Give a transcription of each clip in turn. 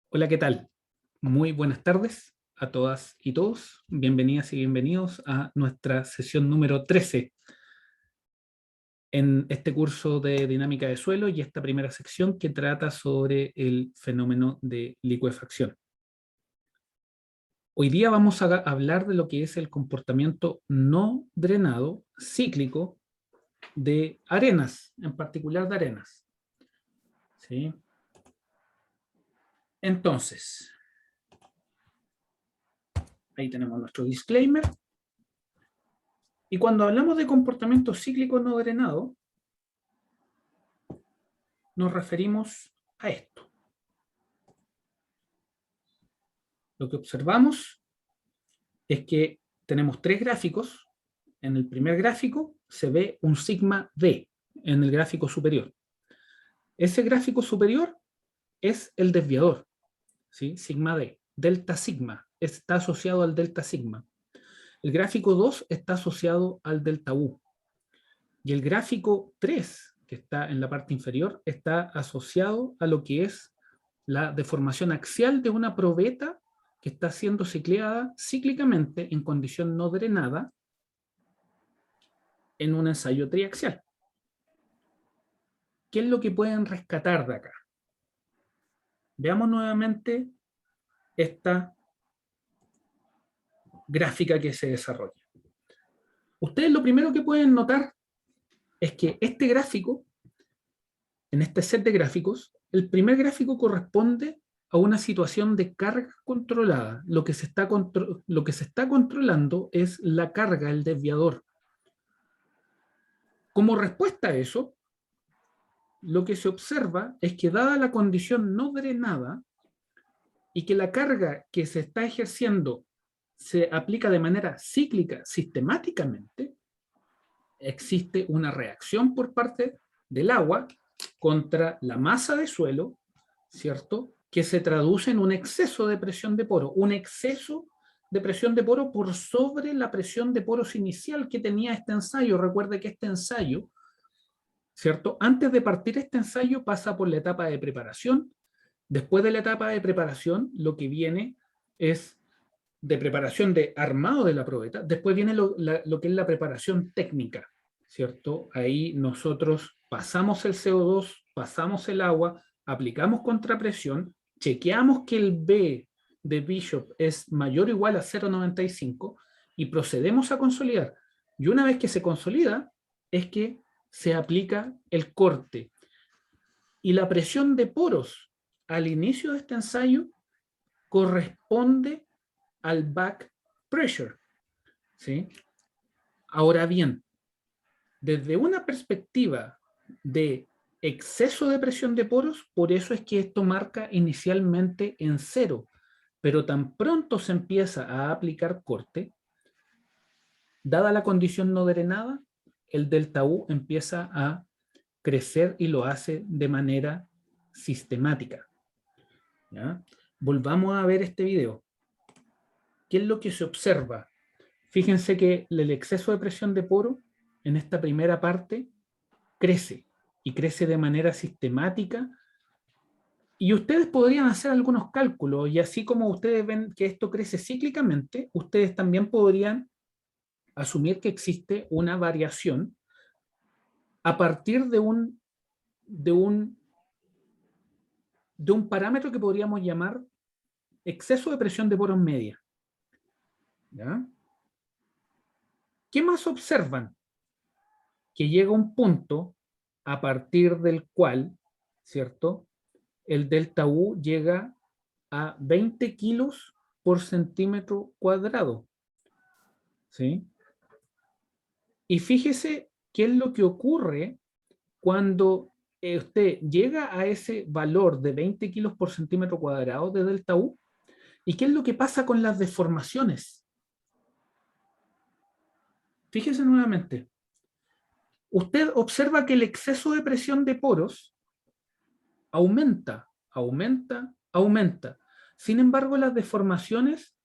Hola, ¿qué tal? Muy buenas tardes a todas y todos. Bienvenidas y bienvenidos a nuestra sesión número 13 en este curso de dinámica de suelo y esta primera sección que trata sobre el fenómeno de licuefacción. Hoy día vamos a hablar de lo que es el comportamiento no drenado cíclico de arenas, en particular de arenas. ¿Sí? Entonces, ahí tenemos nuestro disclaimer. Y cuando hablamos de comportamiento cíclico no drenado, nos referimos a esto. Lo que observamos es que tenemos tres gráficos. En el primer gráfico se ve un sigma D en el gráfico superior. Ese gráfico superior es el desviador, ¿sí? Sigma D. Delta sigma está asociado al delta sigma. El gráfico 2 está asociado al delta U. Y el gráfico 3, que está en la parte inferior, está asociado a lo que es la deformación axial de una probeta que está siendo cicleada cíclicamente en condición no drenada en un ensayo triaxial. ¿Qué es lo que pueden rescatar de acá? Veamos nuevamente esta gráfica que se desarrolla. Ustedes lo primero que pueden notar es que este gráfico, en este set de gráficos, el primer gráfico corresponde a una situación de carga controlada. Lo que se está controlando es la carga, el desviador. Como respuesta a eso, lo que se observa es que dada la condición no drenada y que la carga que se está ejerciendo se aplica de manera cíclica sistemáticamente, existe una reacción por parte del agua contra la masa de suelo, ¿cierto? Que se traduce en un exceso de presión de poro, un exceso de presión de poro por sobre la presión de poros inicial que tenía este ensayo. Recuerde que este ensayo, ¿cierto? Antes de partir este ensayo pasa por la etapa de preparación. Después de la etapa de preparación, lo que viene es de preparación de armado de la probeta. Después viene lo que es la preparación técnica, ¿cierto? Ahí nosotros pasamos el CO2, pasamos el agua, aplicamos contrapresión, chequeamos que el B de Bishop es mayor o igual a 0,95 y procedemos a consolidar. Y una vez que se consolida, es que se aplica el corte. Y la presión de poros al inicio de este ensayo corresponde al back pressure, ¿sí? Ahora bien, desde una perspectiva de exceso de presión de poros, por eso es que esto marca inicialmente en cero, pero tan pronto se empieza a aplicar corte, dada la condición no drenada, el delta U empieza a crecer y lo hace de manera sistemática. ¿Ya? Volvamos a ver este video. ¿Qué es lo que se observa? Fíjense que el exceso de presión de poro en esta primera parte crece y crece de manera sistemática y ustedes podrían hacer algunos cálculos y así como ustedes ven que esto crece cíclicamente, ustedes también podrían asumir que existe una variación a partir de un parámetro que podríamos llamar exceso de presión de poros media. ¿Ya? ¿Qué más observan? Que llega un punto a partir del cual, ¿cierto? El delta U llega a 20 kilos por centímetro cuadrado, ¿sí? Y fíjese qué es lo que ocurre cuando usted llega a ese valor de 20 kilos por centímetro cuadrado de delta U, y qué es lo que pasa con las deformaciones. Fíjese nuevamente. Usted observa que el exceso de presión de poros aumenta, aumenta, aumenta. Sin embargo, las deformaciones,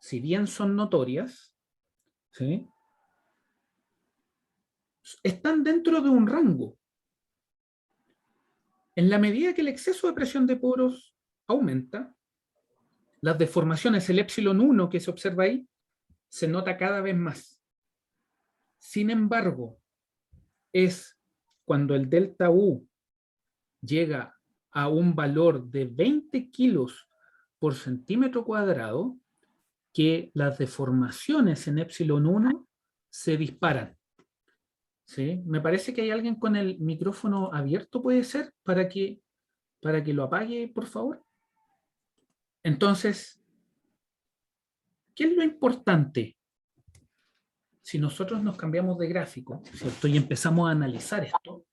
si bien son notorias, ¿sí?, están dentro de un rango. En la medida que el exceso de presión de poros aumenta, las deformaciones, el epsilon 1 que se observa ahí, se nota cada vez más. Sin embargo, es cuando el delta U llega a un valor de 20 kilos por centímetro cuadrado que las deformaciones en epsilon 1 se disparan. ¿Sí? Me parece que hay alguien con el micrófono abierto, puede ser, para que lo apague, por favor. Entonces, ¿qué es lo importante? Si nosotros nos cambiamos de gráfico, ¿cierto? Y empezamos a analizar esto,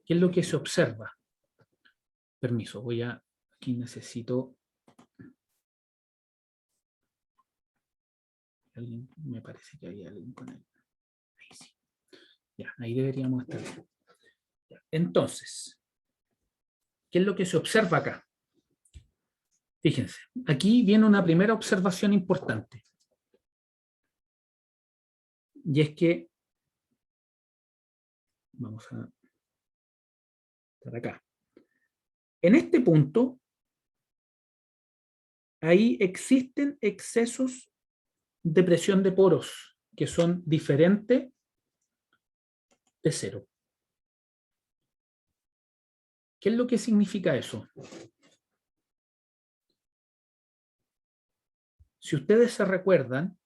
¿qué es lo que se observa? Permiso, aquí necesito... Me parece que hay alguien con él. Ahí sí. Ya, ahí deberíamos estar bien. Entonces, ¿qué es lo que se observa acá? Fíjense, aquí viene una primera observación importante. Y es que, vamos a estar acá. En este punto, ahí existen excesos de presión de poros que son diferentes de cero. ¿Qué es lo que significa eso? Si ustedes se recuerdan,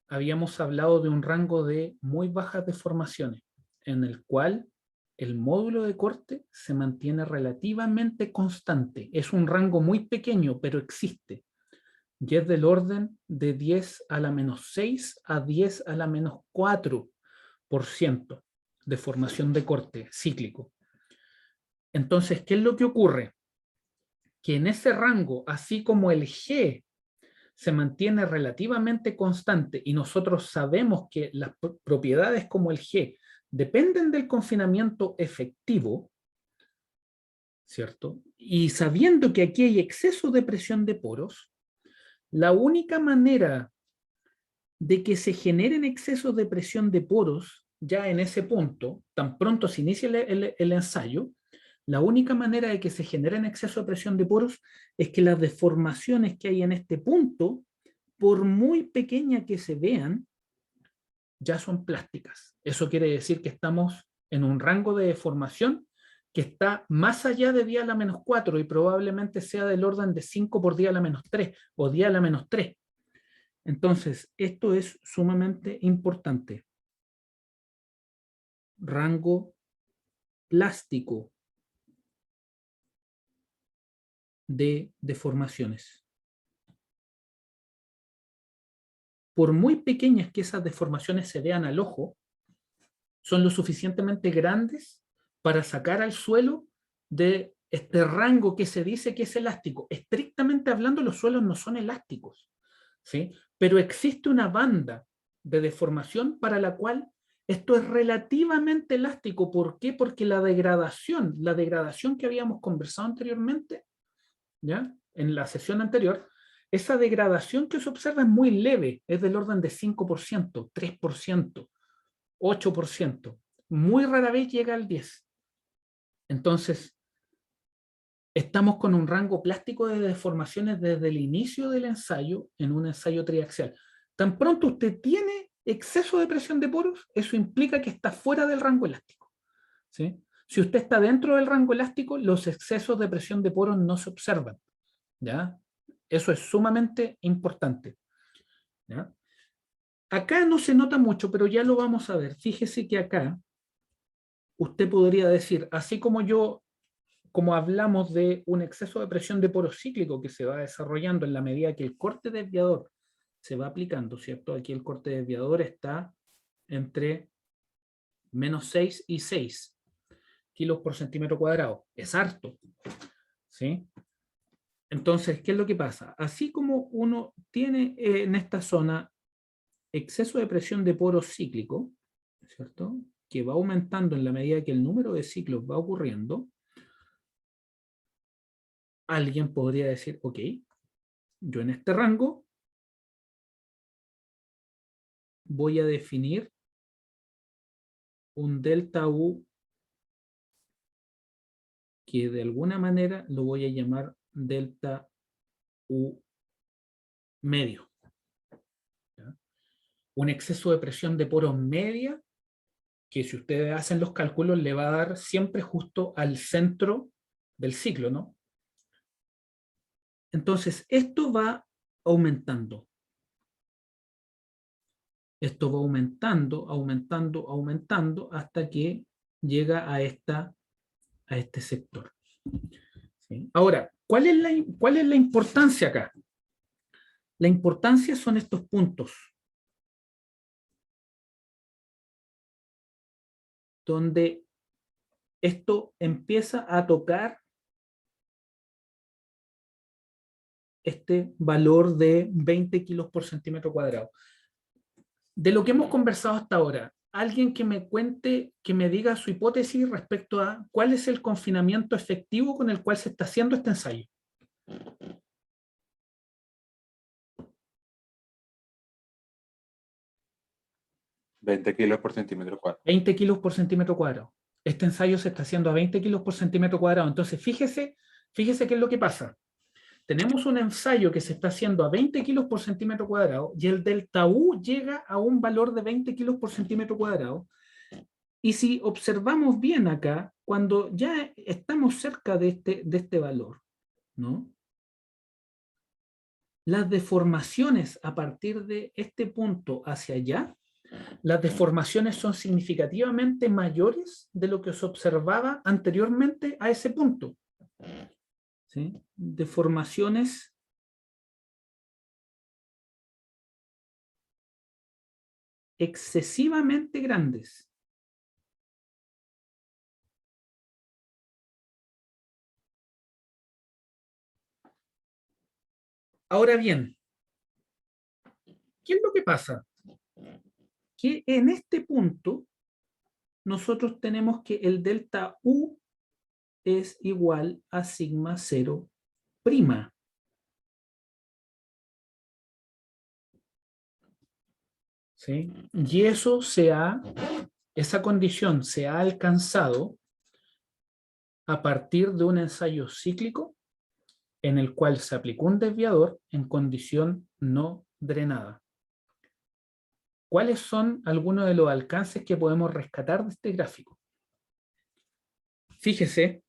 habíamos hablado de un rango de muy bajas deformaciones, en el cual el módulo de corte se mantiene relativamente constante. Es un rango muy pequeño, pero existe. Y es del orden de 10 a la menos 6 a 10 a la menos 4% de formación de corte cíclico. Entonces, ¿qué es lo que ocurre? Que en ese rango, así como el G se mantiene relativamente constante y nosotros sabemos que las propiedades como el G dependen del confinamiento efectivo, ¿cierto? Y sabiendo que aquí hay exceso de presión de poros, la única manera de que se generen excesos de presión de poros ya en ese punto, tan pronto se inicia el ensayo, la única manera de que se generen exceso de presión de poros es que las deformaciones que hay en este punto, por muy pequeñas que se vean, ya son plásticas. Eso quiere decir que estamos en un rango de deformación que está más allá de 10 a la menos 4 y probablemente sea del orden de 5 por 10 a la menos 3 o 10 a la menos 3. Entonces, esto es sumamente importante. Rango plástico de deformaciones. Por muy pequeñas que esas deformaciones se vean al ojo, son lo suficientemente grandes para sacar al suelo de este rango que se dice que es elástico. Estrictamente hablando, los suelos no son elásticos, ¿sí? Pero existe una banda de deformación para la cual esto es relativamente elástico. ¿Por qué? Porque la degradación que habíamos conversado anteriormente, ¿ya? En la sesión anterior, esa degradación que se observa es muy leve, es del orden de 5%, 3%, 8%. Muy rara vez llega al 10%. Entonces, estamos con un rango plástico de deformaciones desde el inicio del ensayo en un ensayo triaxial. Tan pronto usted tiene exceso de presión de poros, eso implica que está fuera del rango elástico, ¿sí? Si usted está dentro del rango elástico, los excesos de presión de poros no se observan, ¿ya? Eso es sumamente importante, ¿ya? Acá no se nota mucho, pero ya lo vamos a ver. Fíjese que acá usted podría decir, así como hablamos de un exceso de presión de poro cíclico que se va desarrollando en la medida que el corte desviador se va aplicando, ¿cierto? Aquí el corte desviador está entre menos 6 y 6 kilos por centímetro cuadrado. Es harto, ¿sí? Entonces, ¿qué es lo que pasa? Así como uno tiene en esta zona exceso de presión de poro cíclico, ¿cierto? Que va aumentando en la medida que el número de ciclos va ocurriendo, alguien podría decir, ok, yo en este rango voy a definir un delta U que de alguna manera lo voy a llamar delta U medio. ¿Ya? Un exceso de presión de poros media, que si ustedes hacen los cálculos, le va a dar siempre justo al centro del ciclo, ¿no? Entonces, esto va aumentando. Esto va aumentando, aumentando, aumentando, hasta que llega a este sector. ¿Sí? Ahora, ¿cuál es la importancia acá? La importancia son estos puntos, donde esto empieza a tocar este valor de 20 kilos por centímetro cuadrado. De lo que hemos conversado hasta ahora, alguien que me cuente, que me diga su hipótesis respecto a cuál es el confinamiento efectivo con el cual se está haciendo este ensayo. 20 kilos por centímetro cuadrado. 20 kilos por centímetro cuadrado. Este ensayo se está haciendo a 20 kilos por centímetro cuadrado. Entonces, fíjese qué es lo que pasa. Tenemos un ensayo que se está haciendo a 20 kilos por centímetro cuadrado y el delta U llega a un valor de 20 kilos por centímetro cuadrado. Y si observamos bien acá, cuando ya estamos cerca de este valor, ¿no? Las deformaciones a partir de este punto hacia allá, las deformaciones son significativamente mayores de lo que se observaba anteriormente a ese punto. ¿Sí? Deformaciones excesivamente grandes. Ahora bien, ¿qué es lo que pasa? Que en este punto nosotros tenemos que el delta U es igual a sigma 0 prima. ¿Sí? Y esa condición se ha alcanzado a partir de un ensayo cíclico en el cual se aplicó un desviador en condición no drenada. ¿Cuáles son algunos de los alcances que podemos rescatar de este gráfico? Fíjese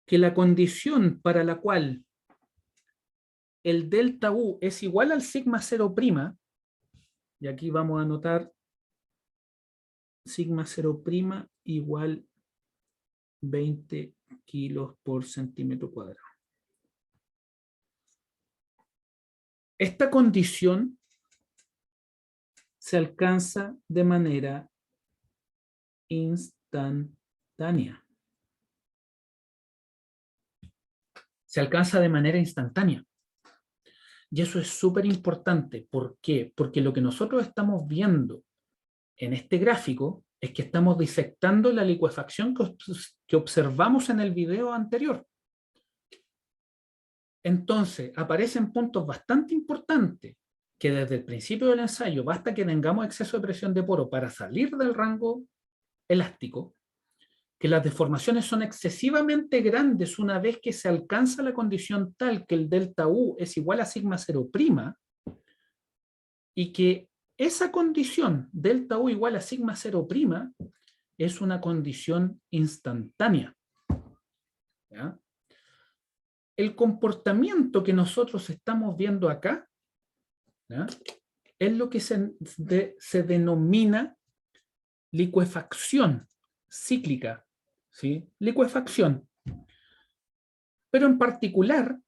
que la condición para la cual el delta U es igual al sigma 0 prima, y aquí vamos a anotar sigma 0 prima igual 20 kilos por centímetro cuadrado. Esta condición se alcanza de manera instantánea. Se alcanza de manera instantánea. Y eso es súper importante. ¿Por qué? Porque lo que nosotros estamos viendo en este gráfico es que estamos disectando la licuefacción que observamos en el video anterior. Entonces, aparecen puntos bastante importantes que desde el principio del ensayo, basta que tengamos exceso de presión de poro para salir del rango elástico, que las deformaciones son excesivamente grandes una vez que se alcanza la condición tal que el delta U es igual a sigma 0 prima, y que esa condición, delta U igual a sigma 0 prima, es una condición instantánea. ¿Ya? El comportamiento que nosotros estamos viendo acá, ¿ya?, es lo que se denomina licuefacción cíclica, ¿sí? Licuefacción. Pero en particular,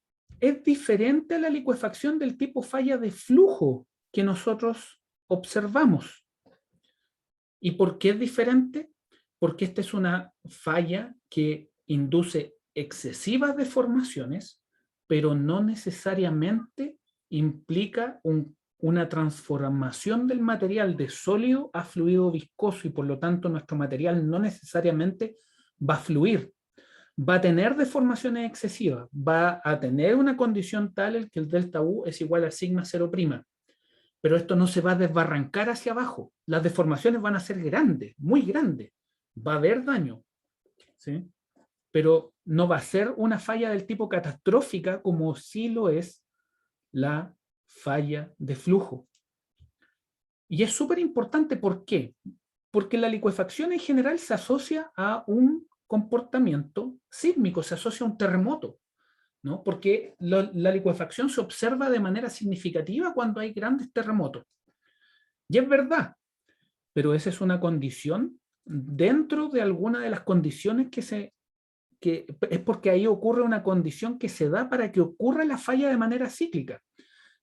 es diferente a la licuefacción del tipo falla de flujo que nosotros observamos. ¿Y por qué es diferente? Porque esta es una falla que induce excesivas deformaciones, pero no necesariamente implica una transformación del material de sólido a fluido viscoso, y por lo tanto nuestro material no necesariamente va a fluir. Va a tener deformaciones excesivas, va a tener una condición tal en que el delta U es igual a sigma 0 prima. Pero esto no se va a desbarrancar hacia abajo. Las deformaciones van a ser grandes, muy grandes. Va a haber daño, ¿sí? Pero no va a ser una falla del tipo catastrófica como sí lo es la falla de flujo. Y es súper importante, ¿por qué? Porque la licuefacción en general se asocia a un comportamiento sísmico, se asocia a un terremoto, ¿no? Porque la licuefacción se observa de manera significativa cuando hay grandes terremotos. Y es verdad, pero esa es una condición dentro de alguna de las condiciones que es porque ahí ocurre una condición que se da para que ocurra la falla de manera cíclica.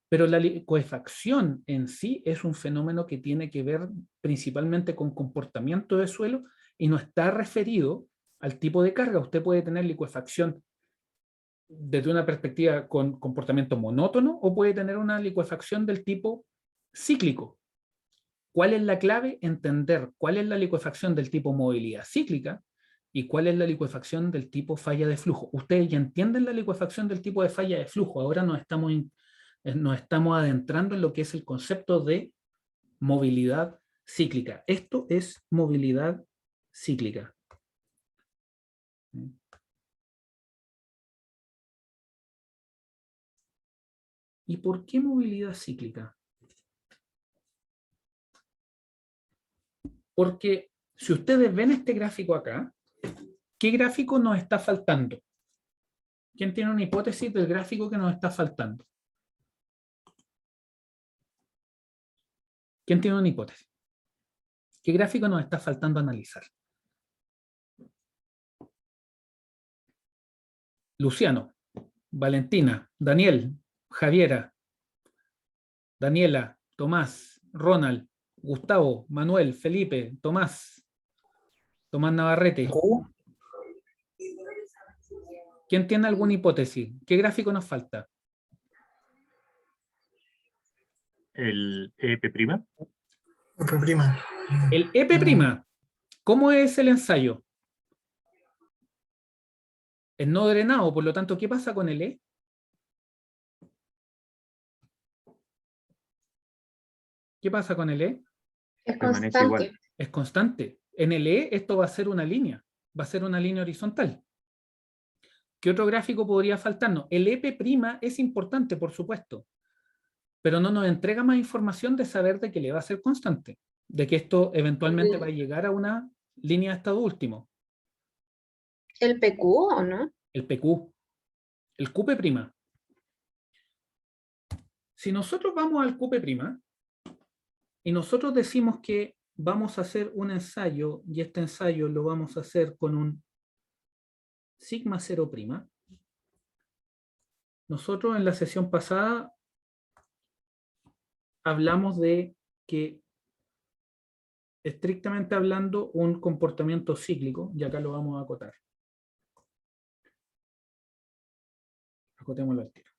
Pero la licuefacción en sí es un fenómeno que tiene que ver principalmente con comportamiento de suelo y no está referido al tipo de carga. Usted puede tener licuefacción desde una perspectiva con comportamiento monótono o puede tener una licuefacción del tipo cíclico. ¿Cuál es la clave? Entender cuál es la licuefacción del tipo movilidad cíclica y cuál es la licuefacción del tipo falla de flujo. Ustedes ya entienden la licuefacción del tipo de falla de flujo. Ahora nos estamos adentrando en lo que es el concepto de movilidad cíclica. Esto es movilidad cíclica. ¿Y por qué movilidad cíclica? Porque si ustedes ven este gráfico acá, ¿qué gráfico nos está faltando? ¿Quién tiene una hipótesis del gráfico que nos está faltando? ¿Quién tiene una hipótesis? ¿Qué gráfico nos está faltando analizar? Luciano, Valentina, Daniel, Javiera, Daniela, Tomás, Ronald, Gustavo, Manuel, Felipe, Tomás Navarrete. ¿Quién tiene alguna hipótesis? ¿Qué gráfico nos falta? El EP'. EP'. El EP'. ¿Cómo es el ensayo? Es no drenado, por lo tanto, ¿qué pasa con el E? ¿Qué pasa con el E? Es Permanece igual. constante. Es constante. En el E esto va a ser una línea, va a ser una línea horizontal. ¿Qué otro gráfico podría faltarnos? El EP' es importante, por supuesto, pero no nos entrega más información de saber de que le va a ser constante, de que esto eventualmente va a llegar a una línea de estado último. ¿El PQ o no? El PQ, el QP'. Si nosotros vamos al QP' y nosotros decimos que vamos a hacer un ensayo y este ensayo lo vamos a hacer con un sigma 0', nosotros en la sesión pasada hablamos de que estrictamente hablando un comportamiento cíclico, y acá lo vamos a acotar. Acotémoslo al tiro.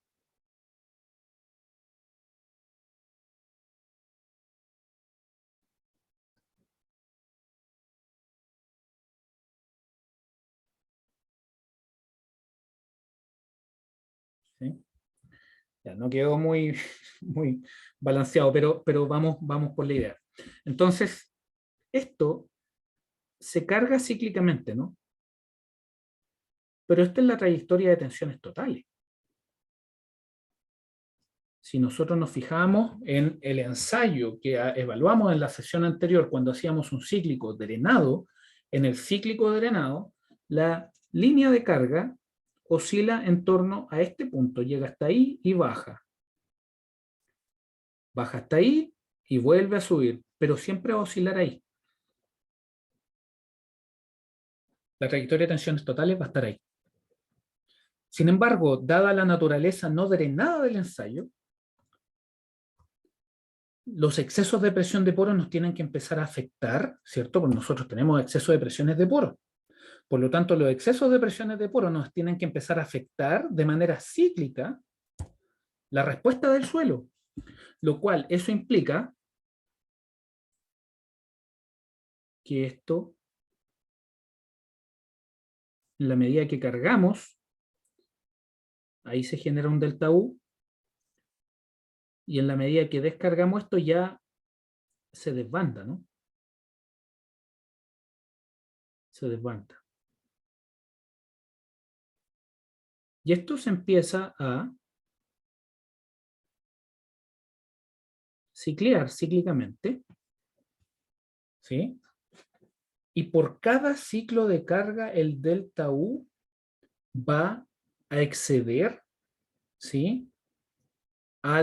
¿Sí? Ya, no quedó muy, muy balanceado, pero vamos por la idea. Entonces, esto se carga cíclicamente, ¿no? Pero esta es la trayectoria de tensiones totales. Si nosotros nos fijamos en el ensayo que evaluamos en la sesión anterior cuando hacíamos un cíclico drenado, en el cíclico drenado, la línea de carga oscila en torno a este punto, llega hasta ahí y baja. Baja hasta ahí y vuelve a subir, pero siempre va a oscilar ahí. La trayectoria de tensiones totales va a estar ahí. Sin embargo, dada la naturaleza no drenada del ensayo, los excesos de presión de poro nos tienen que empezar a afectar, ¿cierto? Porque nosotros tenemos exceso de presiones de poro. Por lo tanto, los excesos de presiones de poro nos tienen que empezar a afectar de manera cíclica la respuesta del suelo, lo cual eso implica que esto, en la medida que cargamos, ahí se genera un delta U, y en la medida que descargamos esto ya se desbanda, ¿no? Se desbanda. Y esto se empieza a ciclear cíclicamente, ¿sí? Y por cada ciclo de carga el delta U va a exceder, ¿sí? Va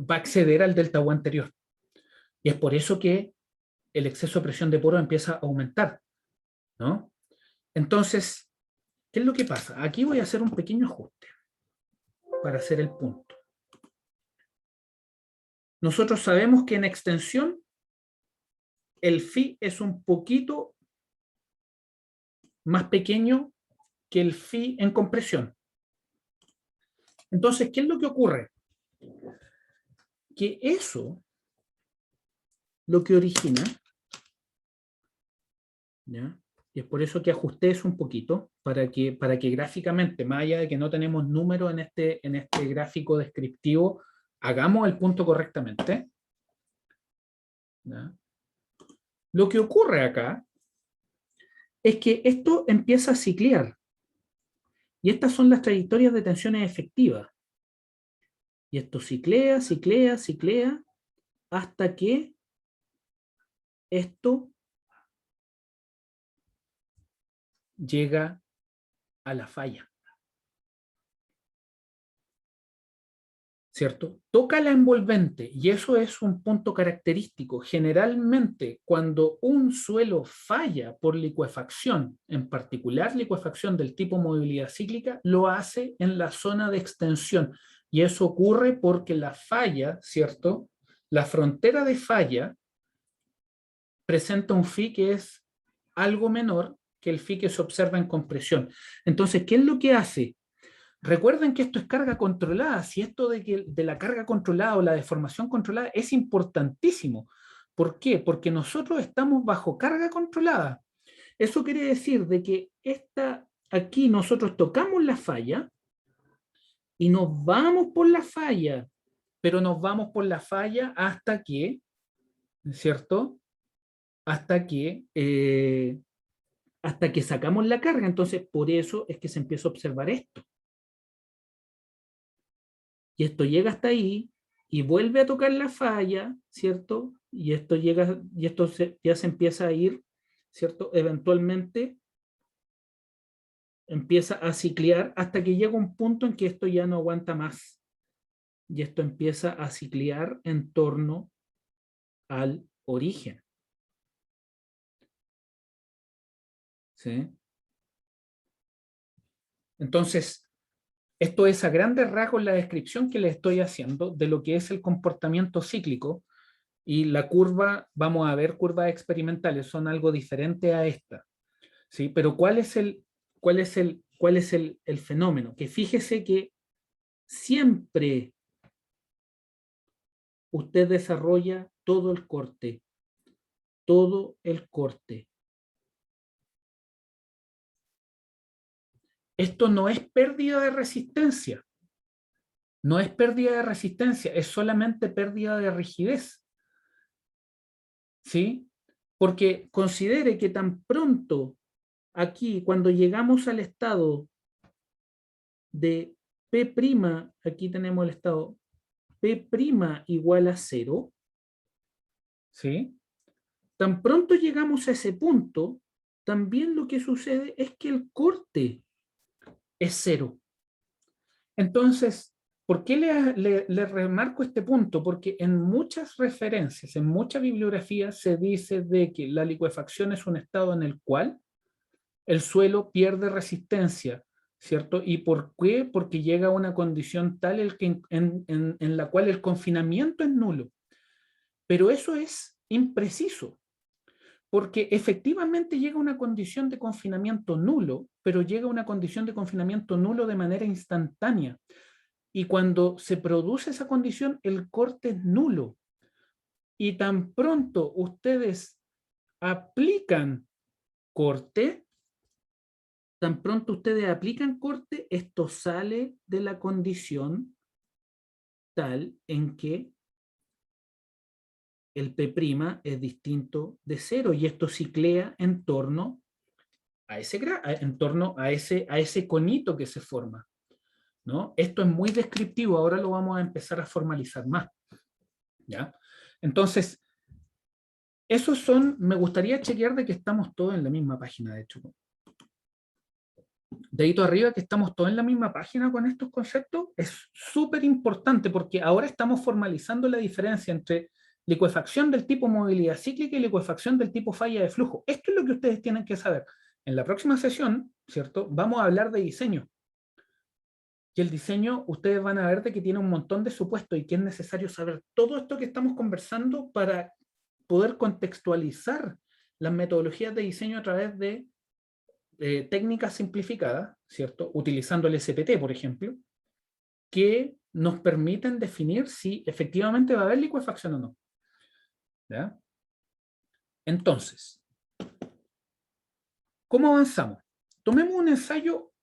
a acceder al delta U anterior. Y es por eso que el exceso de presión de poro empieza a aumentar, ¿no? Entonces, ¿qué es lo que pasa? Aquí voy a hacer un pequeño ajuste para hacer el punto. Nosotros sabemos que en extensión el phi es un poquito más pequeño que el phi en compresión. Entonces, ¿qué es lo que ocurre? Que eso lo que origina, ¿ya? Y es por eso que ajusté eso un poquito, para que gráficamente, más allá de que no tenemos números en este gráfico descriptivo, hagamos el punto correctamente, ¿ya? Lo que ocurre acá es que esto empieza a ciclear. Y estas son las trayectorias de tensiones efectivas. Y esto ciclea, ciclea, ciclea, hasta que esto llega a la falla. ¿Cierto? Toca la envolvente, y eso es un punto característico. Generalmente, cuando un suelo falla por licuefacción, en particular licuefacción del tipo movilidad cíclica, lo hace en la zona de extensión. Y eso ocurre porque la falla, ¿cierto? La frontera de falla presenta un phi que es algo menor que el phi que se observa en compresión. Entonces, ¿qué es lo que hace? Recuerden que esto es carga controlada. Si esto de la carga controlada o la deformación controlada es importantísimo. ¿Por qué? Porque nosotros estamos bajo carga controlada. Eso quiere decir de que aquí nosotros tocamos la falla y nos vamos por la falla, pero nos vamos por la falla hasta que, ¿cierto? Hasta que sacamos la carga. Entonces, por eso es que se empieza a observar esto. Y esto llega hasta ahí y vuelve a tocar la falla, ¿cierto? Y esto llega, y esto ya se empieza a ir, ¿cierto? Eventualmente empieza a ciclear hasta que llega un punto en que esto ya no aguanta más. Y esto empieza a ciclear en torno al origen. ¿Sí? Entonces, esto es a grandes rasgos la descripción que les estoy haciendo de lo que es el comportamiento cíclico, y la curva, vamos a ver curvas experimentales, son algo diferente a esta, ¿sí? Pero ¿cuál es el fenómeno? Que fíjese que siempre usted desarrolla todo el corte. Todo el corte. Esto no es pérdida de resistencia. No es pérdida de resistencia, es solamente pérdida de rigidez. ¿Sí? Porque considere que tan pronto aquí, cuando llegamos al estado de P', aquí tenemos el estado P' igual a 0, ¿sí? Tan pronto llegamos a ese punto, también lo que sucede es que el corte es 0. Entonces, ¿por qué le remarco este punto? Porque en muchas referencias, en mucha bibliografía se dice de que la licuefacción es un estado en el cual el suelo pierde resistencia, ¿cierto? ¿Y por qué? Porque llega a una condición tal en la cual el confinamiento es nulo. Pero eso es impreciso, porque efectivamente llega a una condición de confinamiento nulo, pero llega a una condición de confinamiento nulo de manera instantánea. Y cuando se produce esa condición, el corte es nulo. Y tan pronto ustedes aplican corte, esto sale de la condición tal en que el P' es distinto de 0, y esto ciclea en torno a ese conito que se forma. ¿no? Esto es muy descriptivo, ahora lo vamos a empezar a formalizar más, ¿ya? Entonces, esos son, me gustaría chequear de que estamos todos en la misma página, de hecho. Dedito arriba, que estamos todos en la misma página con estos conceptos, es súper importante porque ahora estamos formalizando la diferencia entre licuefacción del tipo movilidad cíclica y licuefacción del tipo falla de flujo. Esto es lo que ustedes tienen que saber. En la próxima sesión, ¿cierto? Vamos a hablar de diseño. Y el diseño, ustedes van a ver de que tiene un montón de supuestos y que es necesario saber todo esto que estamos conversando para poder contextualizar las metodologías de diseño a través de técnicas simplificadas, ¿cierto? Utilizando el SPT, por ejemplo, que nos permiten definir si efectivamente va a haber licuefacción o no. ¿Ya? Entonces, ¿cómo avanzamos? Tomemos un ensayo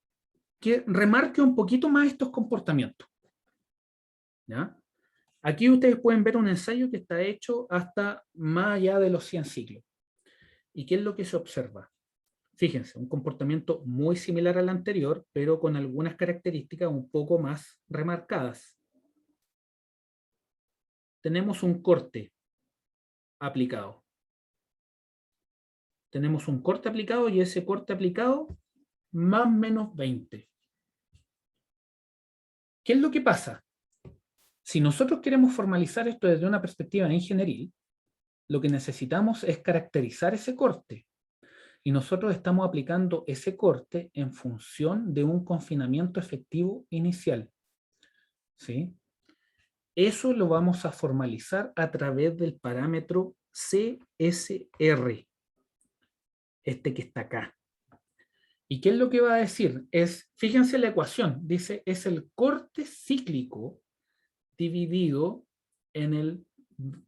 que remarque un poquito más estos comportamientos. ¿Ya? Aquí ustedes pueden ver un ensayo que está hecho hasta más allá de los 100 ciclos. ¿Y qué es lo que se observa? Fíjense, un comportamiento muy similar al anterior, pero con algunas características un poco más remarcadas. Tenemos un corte aplicado. Tenemos un corte aplicado y ese corte aplicado más o menos 20. ¿Qué es lo que pasa? Si nosotros queremos formalizar esto desde una perspectiva ingenieril, lo que necesitamos es caracterizar ese corte. Y nosotros estamos aplicando ese corte en función de un confinamiento efectivo inicial. ¿Sí? Eso lo vamos a formalizar a través del parámetro CSR, este que está acá. ¿Y qué es lo que va a decir? Fíjense la ecuación, dice, es el corte cíclico dividido en el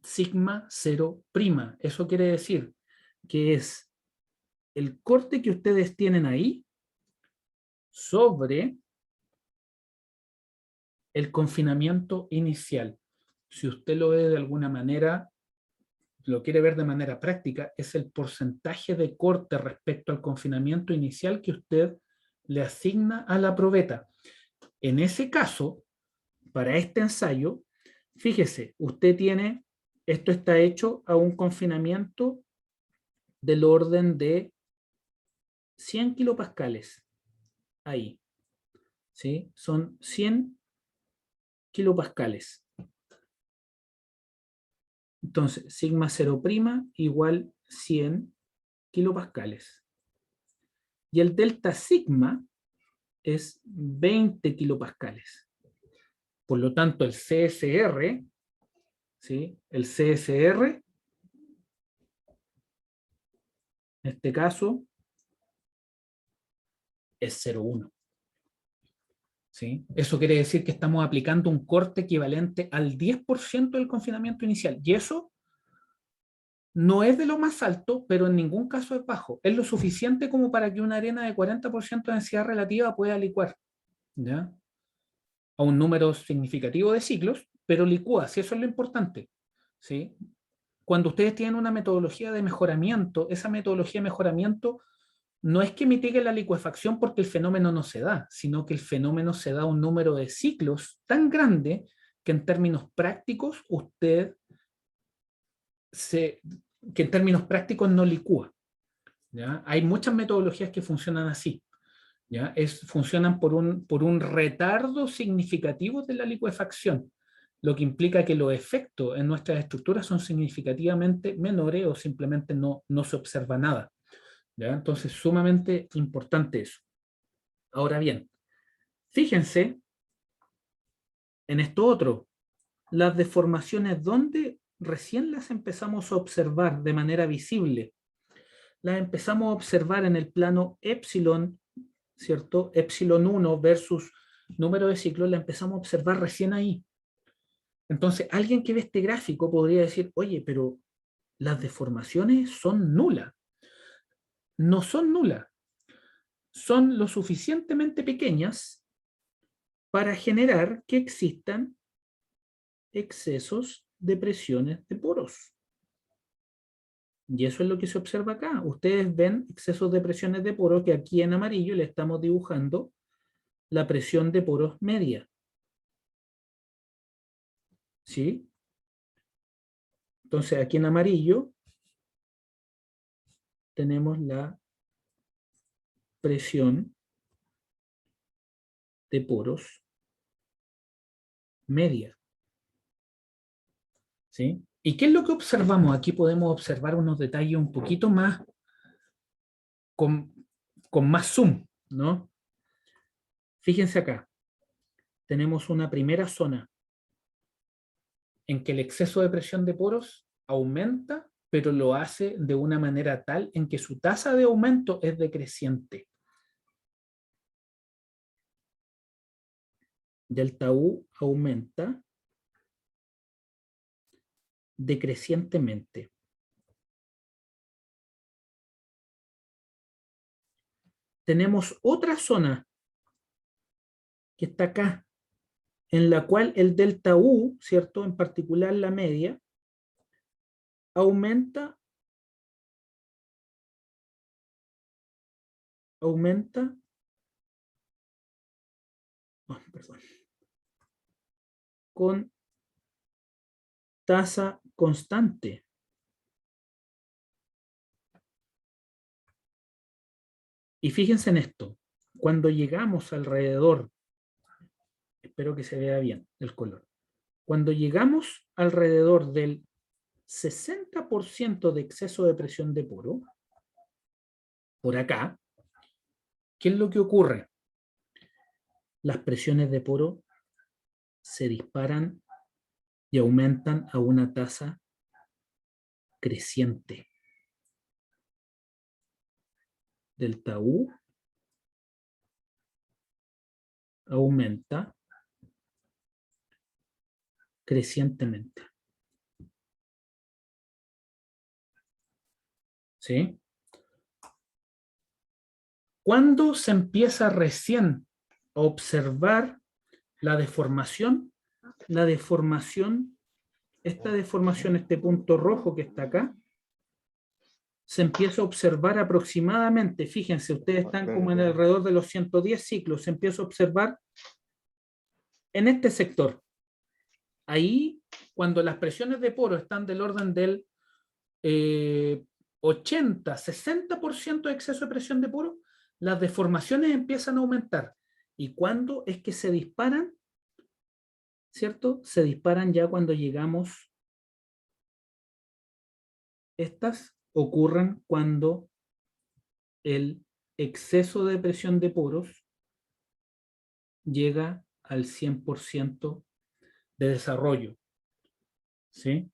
sigma 0'. Eso quiere decir que es el corte que ustedes tienen ahí sobre el confinamiento inicial. Si usted lo ve de alguna manera, lo quiere ver de manera práctica, es el porcentaje de corte respecto al confinamiento inicial que usted le asigna a la probeta. En ese caso, para este ensayo, fíjese, usted tiene, esto está hecho a un confinamiento del orden de 100 kilopascales. Ahí. ¿Sí? Son 100 kilopascales. Entonces, sigma 0' igual 100 kilopascales. Y el delta sigma es 20 kilopascales. Por lo tanto, el CSR, ¿sí? El CSR, en este caso, es 0,1. ¿Sí? Eso quiere decir que estamos aplicando un corte equivalente al 10% del confinamiento inicial. Y eso no es de lo más alto, pero en ningún caso es bajo. Es lo suficiente como para que una arena de 40% de densidad relativa pueda licuar, ¿ya? A un número significativo de ciclos, pero licúa, si eso es lo importante, ¿sí? Cuando ustedes tienen una metodología de mejoramiento, esa metodología de mejoramiento no es que mitigue la licuefacción porque el fenómeno no se da, sino que el fenómeno se da a un número de ciclos tan grande que en términos prácticos que en términos prácticos no licúa. ¿Ya? Hay muchas metodologías que funcionan así. ¿Ya? Funcionan por un retardo significativo de la licuefacción, lo que implica que los efectos en nuestras estructuras son significativamente menores o simplemente no se observa nada. ¿Ya? Entonces, sumamente importante eso. Ahora bien, fíjense en esto otro, las deformaciones donde recién las empezamos a observar de manera visible. Las empezamos a observar en el plano epsilon, ¿cierto? Epsilon 1 versus número de ciclos, la empezamos a observar recién ahí. Entonces, alguien que ve este gráfico podría decir, oye, pero las deformaciones son nulas. No son nulas. Son lo suficientemente pequeñas para generar que existan excesos de presiones de poros. Y eso es lo que se observa acá. Ustedes ven excesos de presiones de poros que aquí en amarillo le estamos dibujando la presión de poros media. ¿Sí? Entonces aquí en amarillo tenemos la presión de poros media. ¿Sí? ¿Y qué es lo que observamos? Aquí podemos observar unos detalles un poquito más con más zoom, ¿no? Fíjense acá. Tenemos una primera zona en que el exceso de presión de poros aumenta, pero lo hace de una manera tal en que su tasa de aumento es decreciente. Delta U aumenta decrecientemente. Tenemos otra zona que está acá, en la cual el delta U, ¿cierto? En particular la media, aumenta perdón, con tasa constante. Y fíjense en esto, cuando llegamos alrededor, espero que se vea bien el color, cuando llegamos alrededor del 60% de exceso de presión de poro, por acá, ¿qué es lo que ocurre? Las presiones de poro se disparan y aumentan a una tasa creciente. Delta U aumenta crecientemente. ¿Sí? ¿Cuándo se empieza recién a observar la deformación? La deformación, esta deformación, este punto rojo que está acá, se empieza a observar aproximadamente, fíjense, ustedes están como en alrededor de los 110 ciclos, se empieza a observar en este sector. Ahí, cuando las presiones de poro están del orden del 80, 60% de exceso de presión de poro, las deformaciones empiezan a aumentar. ¿Y cuándo es que se disparan? ¿Cierto? Se disparan ya cuando llegamos. Estas ocurren cuando el exceso de presión de poros llega al 100% de desarrollo. ¿Sí?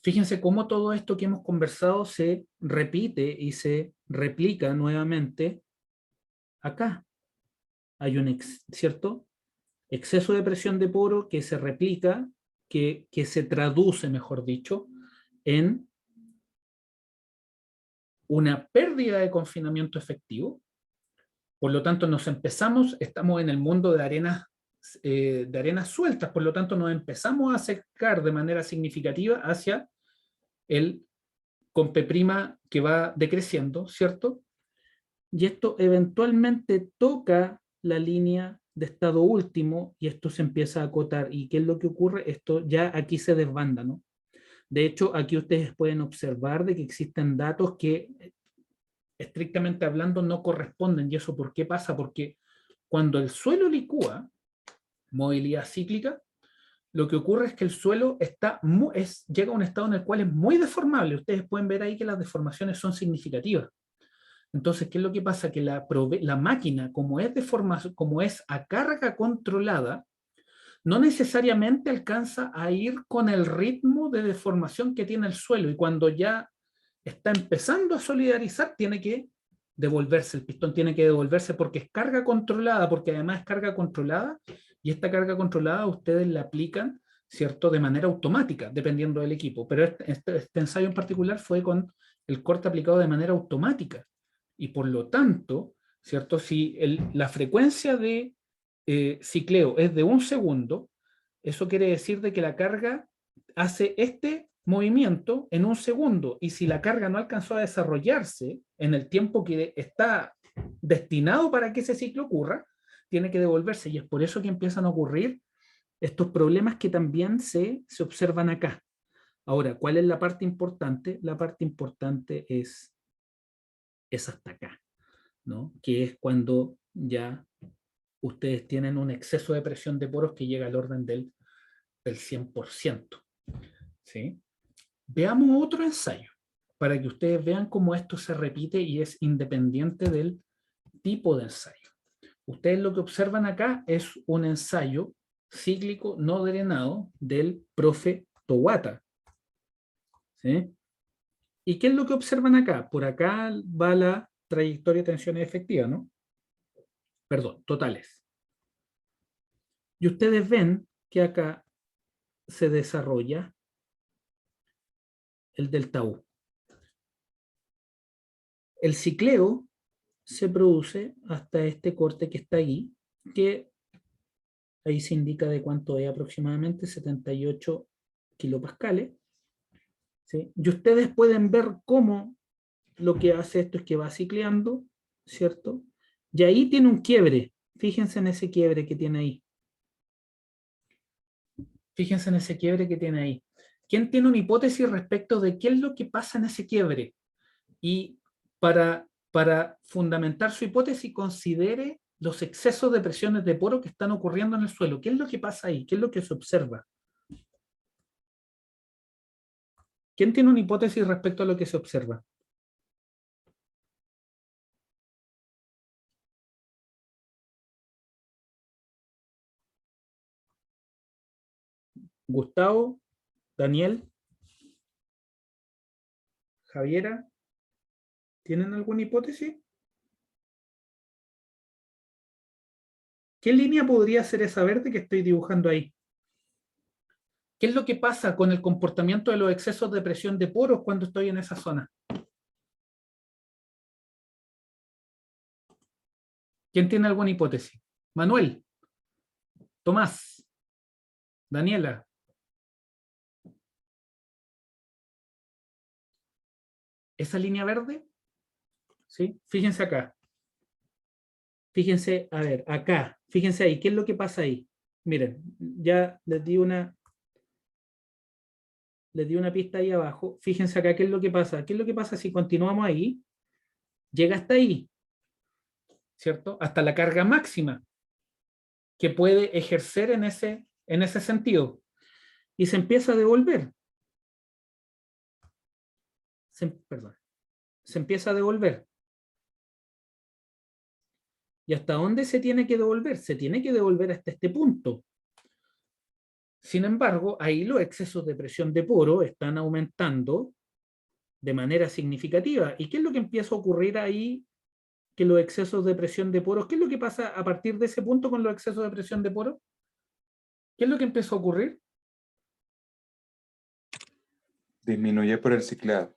Fíjense cómo todo esto que hemos conversado se repite y se replica nuevamente acá. Hay un ¿cierto? Exceso de presión de poro que se replica, que se traduce, mejor dicho, en una pérdida de confinamiento efectivo. Por lo tanto, estamos en el mundo de arenas sueltas, por lo tanto nos empezamos a acercar de manera significativa hacia el con P' que va decreciendo, ¿cierto? Y esto eventualmente toca la línea de estado último y esto se empieza a acotar. ¿Y qué es lo que ocurre? Esto ya aquí se desbanda, ¿no? De hecho, aquí ustedes pueden observar de que existen datos que, estrictamente hablando, no corresponden. ¿Y eso por qué pasa? Porque cuando el suelo licúa, movilidad cíclica, lo que ocurre es que el suelo llega a un estado en el cual es muy deformable. Ustedes pueden ver ahí que las deformaciones son significativas. Entonces, ¿qué es lo que pasa? Que la máquina, como es a carga controlada, no necesariamente alcanza a ir con el ritmo de deformación que tiene el suelo. Y cuando ya está empezando a solidarizar, tiene que devolverse, el pistón tiene que devolverse porque es carga controlada, porque además es carga controlada, y esta carga controlada ustedes la aplican, ¿cierto?, de manera automática, dependiendo del equipo. Pero este ensayo en particular fue con el corte aplicado de manera automática. Y por lo tanto, ¿cierto?, si la frecuencia de cicleo es de 1 segundo, eso quiere decir de que la carga hace este movimiento en 1 segundo, y si la carga no alcanzó a desarrollarse en el tiempo que está destinado para que ese ciclo ocurra, tiene que devolverse. Y es por eso que empiezan a ocurrir estos problemas que también se observan acá. Ahora, ¿cuál es la parte importante? La parte importante es hasta acá, ¿no? Que es cuando ya ustedes tienen un exceso de presión de poros que llega al orden del 100%. ¿Sí? Veamos otro ensayo para que ustedes vean cómo esto se repite y es independiente del tipo de ensayo. Ustedes lo que observan acá es un ensayo cíclico no drenado del profe Towata. ¿Sí? ¿Y qué es lo que observan acá? Por acá va la trayectoria de tensiones efectivas, ¿no? Perdón, totales. Y ustedes ven que acá se desarrolla el delta U. El cicleo se produce hasta este corte que está ahí, que ahí se indica de cuánto es aproximadamente, 78 kilopascales. ¿Sí? Y ustedes pueden ver cómo lo que hace esto es que va cicleando, ¿cierto? Y ahí tiene un quiebre. Fíjense en ese quiebre que tiene ahí. Fíjense en ese quiebre que tiene ahí. ¿Quién tiene una hipótesis respecto de qué es lo que pasa en ese quiebre? Y para fundamentar su hipótesis, considere los excesos de presiones de poro que están ocurriendo en el suelo. ¿Qué es lo que pasa ahí? ¿Qué es lo que se observa? ¿Quién tiene una hipótesis respecto a lo que se observa? Gustavo, Daniel, Javiera, ¿tienen alguna hipótesis? ¿Qué línea podría ser esa verde que estoy dibujando ahí? ¿Qué es lo que pasa con el comportamiento de los excesos de presión de poros cuando estoy en esa zona? ¿Quién tiene alguna hipótesis? Manuel, Tomás, Daniela. ¿Esa línea verde? ¿Sí? Fíjense acá. Fíjense, a ver, acá. Fíjense ahí, ¿qué es lo que pasa ahí? Miren, ya les di una pista ahí abajo. Fíjense acá, ¿qué es lo que pasa? ¿Qué es lo que pasa si continuamos ahí? Llega hasta ahí, ¿cierto? Hasta la carga máxima que puede ejercer en ese sentido. Y se empieza a devolver. Perdón. Se empieza a devolver. ¿Y hasta dónde se tiene que devolver? Se tiene que devolver hasta este punto. Sin embargo, ahí los excesos de presión de poro están aumentando de manera significativa. ¿Y qué es lo que empieza a ocurrir ahí? Que los excesos de presión de poros, ¿qué es lo que pasa a partir de ese punto con los excesos de presión de poros? ¿Qué es lo que empezó a ocurrir? Disminuye por el ciclado.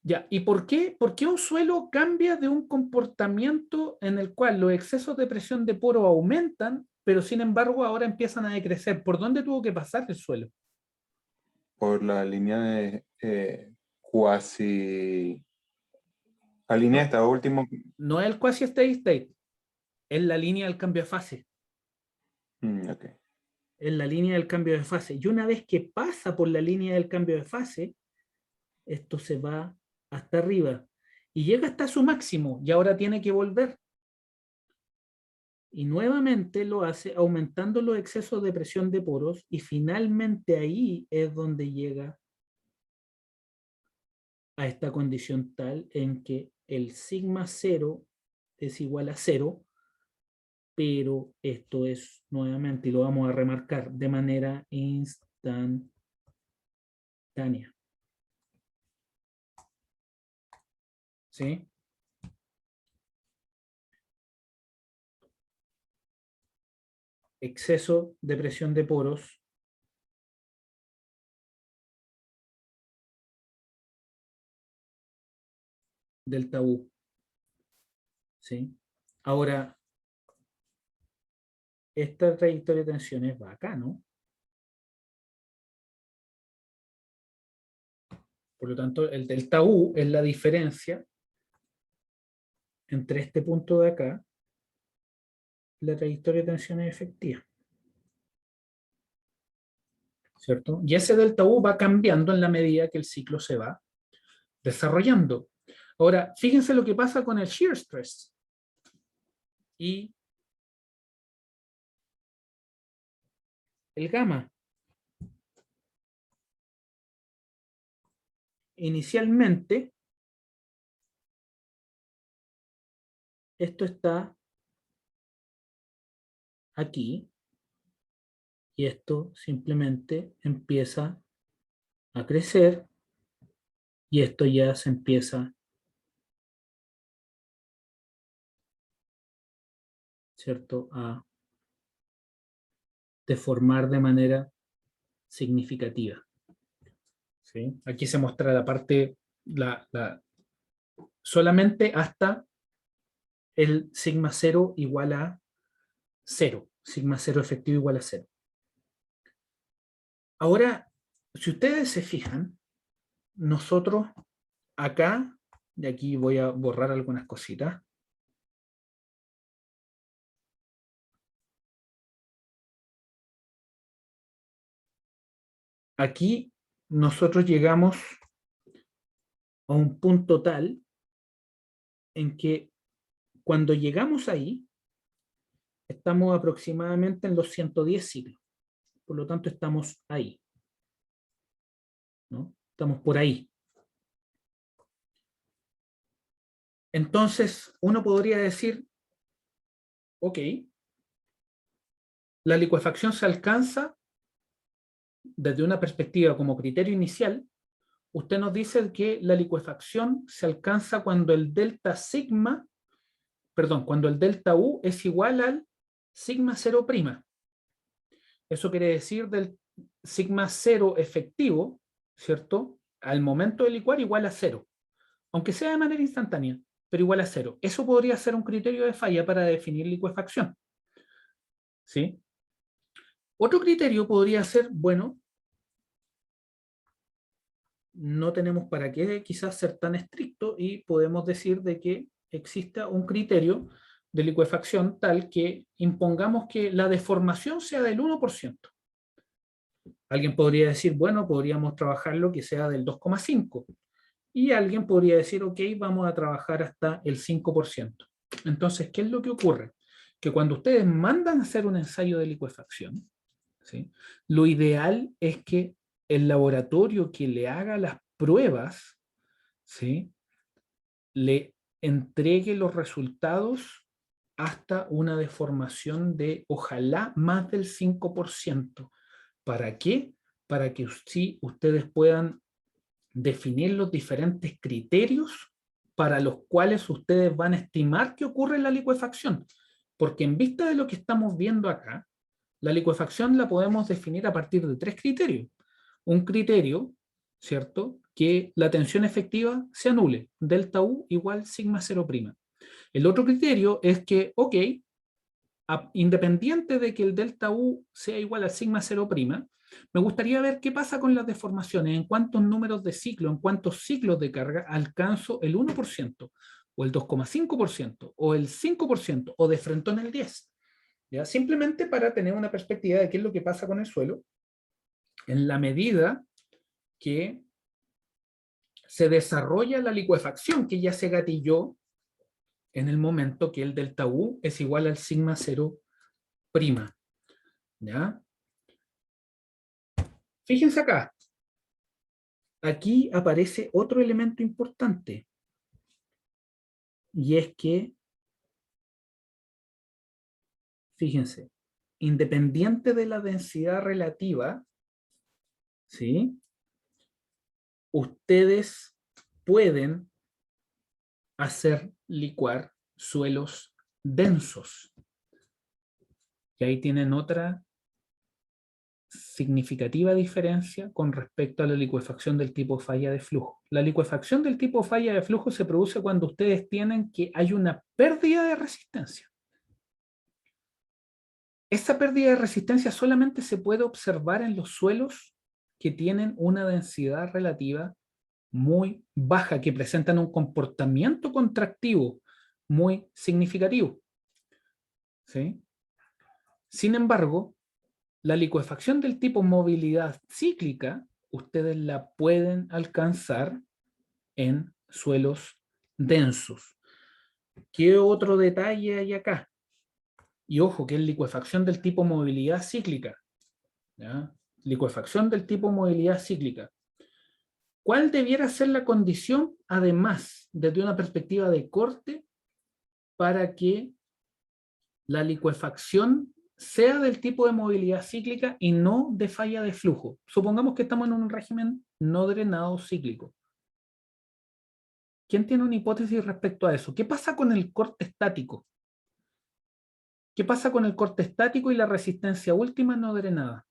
Ya, ¿y por qué un suelo cambia de un comportamiento en el cual los excesos de presión de poro aumentan, pero sin embargo ahora empiezan a decrecer? ¿Por dónde tuvo que pasar el suelo? Por la línea de cuasi... La línea de estado último. No es el quasi steady state, es la línea del cambio de fase. Ok. Es la línea del cambio de fase. Y una vez que pasa por la línea del cambio de fase, esto se va hasta arriba y llega hasta su máximo y ahora tiene que volver. Y nuevamente lo hace aumentando los excesos de presión de poros y finalmente ahí es donde llega a esta condición tal en que el sigma cero es igual a cero, pero esto es nuevamente, y lo vamos a remarcar, de manera instantánea. ¿Sí? Exceso de presión de poros delta U. ¿Sí? Ahora, esta trayectoria de tensiones va acá, ¿no? Por lo tanto, el delta U es la diferencia entre este punto de acá, la trayectoria de tensión es efectiva. ¿Cierto? Y ese delta U va cambiando en la medida que el ciclo se va desarrollando. Ahora, fíjense lo que pasa con el shear stress. Y el gamma. Inicialmente, esto está aquí y esto simplemente empieza a crecer y esto ya se empieza, ¿cierto?, a deformar de manera significativa. ¿Sí? Aquí se muestra la parte, solamente hasta el sigma 0 igual a 0. Sigma 0 efectivo igual a 0. Ahora, si ustedes se fijan, nosotros acá, de aquí voy a borrar algunas cositas. Aquí nosotros llegamos a un punto tal en que cuando llegamos ahí, estamos aproximadamente en los 110 ciclos. Por lo tanto, estamos ahí, ¿no? Estamos por ahí. Entonces, uno podría decir, ok, la licuefacción se alcanza desde una perspectiva como criterio inicial. Usted nos dice que la licuefacción se alcanza cuando el delta sigma, perdón, cuando el delta U es igual al sigma 0'. Eso quiere decir del sigma 0 efectivo, ¿cierto? Al momento de licuar igual a 0, aunque sea de manera instantánea, pero igual a 0. Eso podría ser un criterio de falla para definir licuefacción. ¿Sí? Otro criterio podría ser, bueno, no tenemos para qué quizás ser tan estricto y podemos decir de que exista un criterio de licuefacción tal que impongamos que la deformación sea del 1%. Alguien podría decir, bueno, podríamos trabajarlo que sea del 2,5%. Y alguien podría decir, ok, vamos a trabajar hasta el 5%. Entonces, ¿qué es lo que ocurre? Que cuando ustedes mandan a hacer un ensayo de licuefacción, ¿sí?, lo ideal es que el laboratorio que le haga las pruebas, ¿sí?, le entregue los resultados hasta una deformación de, ojalá, más del 5%. ¿Para qué? Para que sí, ustedes puedan definir los diferentes criterios para los cuales ustedes van a estimar que ocurre la licuefacción. Porque en vista de lo que estamos viendo acá, la licuefacción la podemos definir a partir de 3 criterios. Un criterio, ¿cierto?, que la tensión efectiva se anule, delta U igual sigma 0'. El otro criterio es que, ok, independiente de que el delta U sea igual a sigma 0', me gustaría ver qué pasa con las deformaciones, en cuántos números de ciclo, en cuántos ciclos de carga alcanzo el 1%, o el 2,5%, o el 5%, o de frentón el 10%. ¿Ya? Simplemente para tener una perspectiva de qué es lo que pasa con el suelo, en la medida que se desarrolla la licuefacción, que ya se gatilló en el momento que el delta U es igual al sigma 0'. ¿Ya? Fíjense acá. Aquí aparece otro elemento importante. Y es que, fíjense, independiente de la densidad relativa, ¿sí?, ustedes pueden hacer licuar suelos densos. Y ahí tienen otra significativa diferencia con respecto a la licuefacción del tipo falla de flujo. La licuefacción del tipo falla de flujo se produce cuando ustedes tienen que hay una pérdida de resistencia. Esa pérdida de resistencia solamente se puede observar en los suelos que tienen una densidad relativa muy baja, que presentan un comportamiento contractivo muy significativo. ¿Sí? Sin embargo, la licuefacción del tipo movilidad cíclica, ustedes la pueden alcanzar en suelos densos. ¿Qué otro detalle hay acá? Y ojo, que es licuefacción del tipo movilidad cíclica. ¿Ya? Licuefacción del tipo movilidad cíclica. ¿Cuál debiera ser la condición, además, desde una perspectiva de corte, para que la licuefacción sea del tipo de movilidad cíclica y no de falla de flujo? Supongamos que estamos en un régimen no drenado cíclico. ¿Quién tiene una hipótesis respecto a eso? ¿Qué pasa con el corte estático? ¿Qué pasa con el corte estático y la resistencia última no drenada?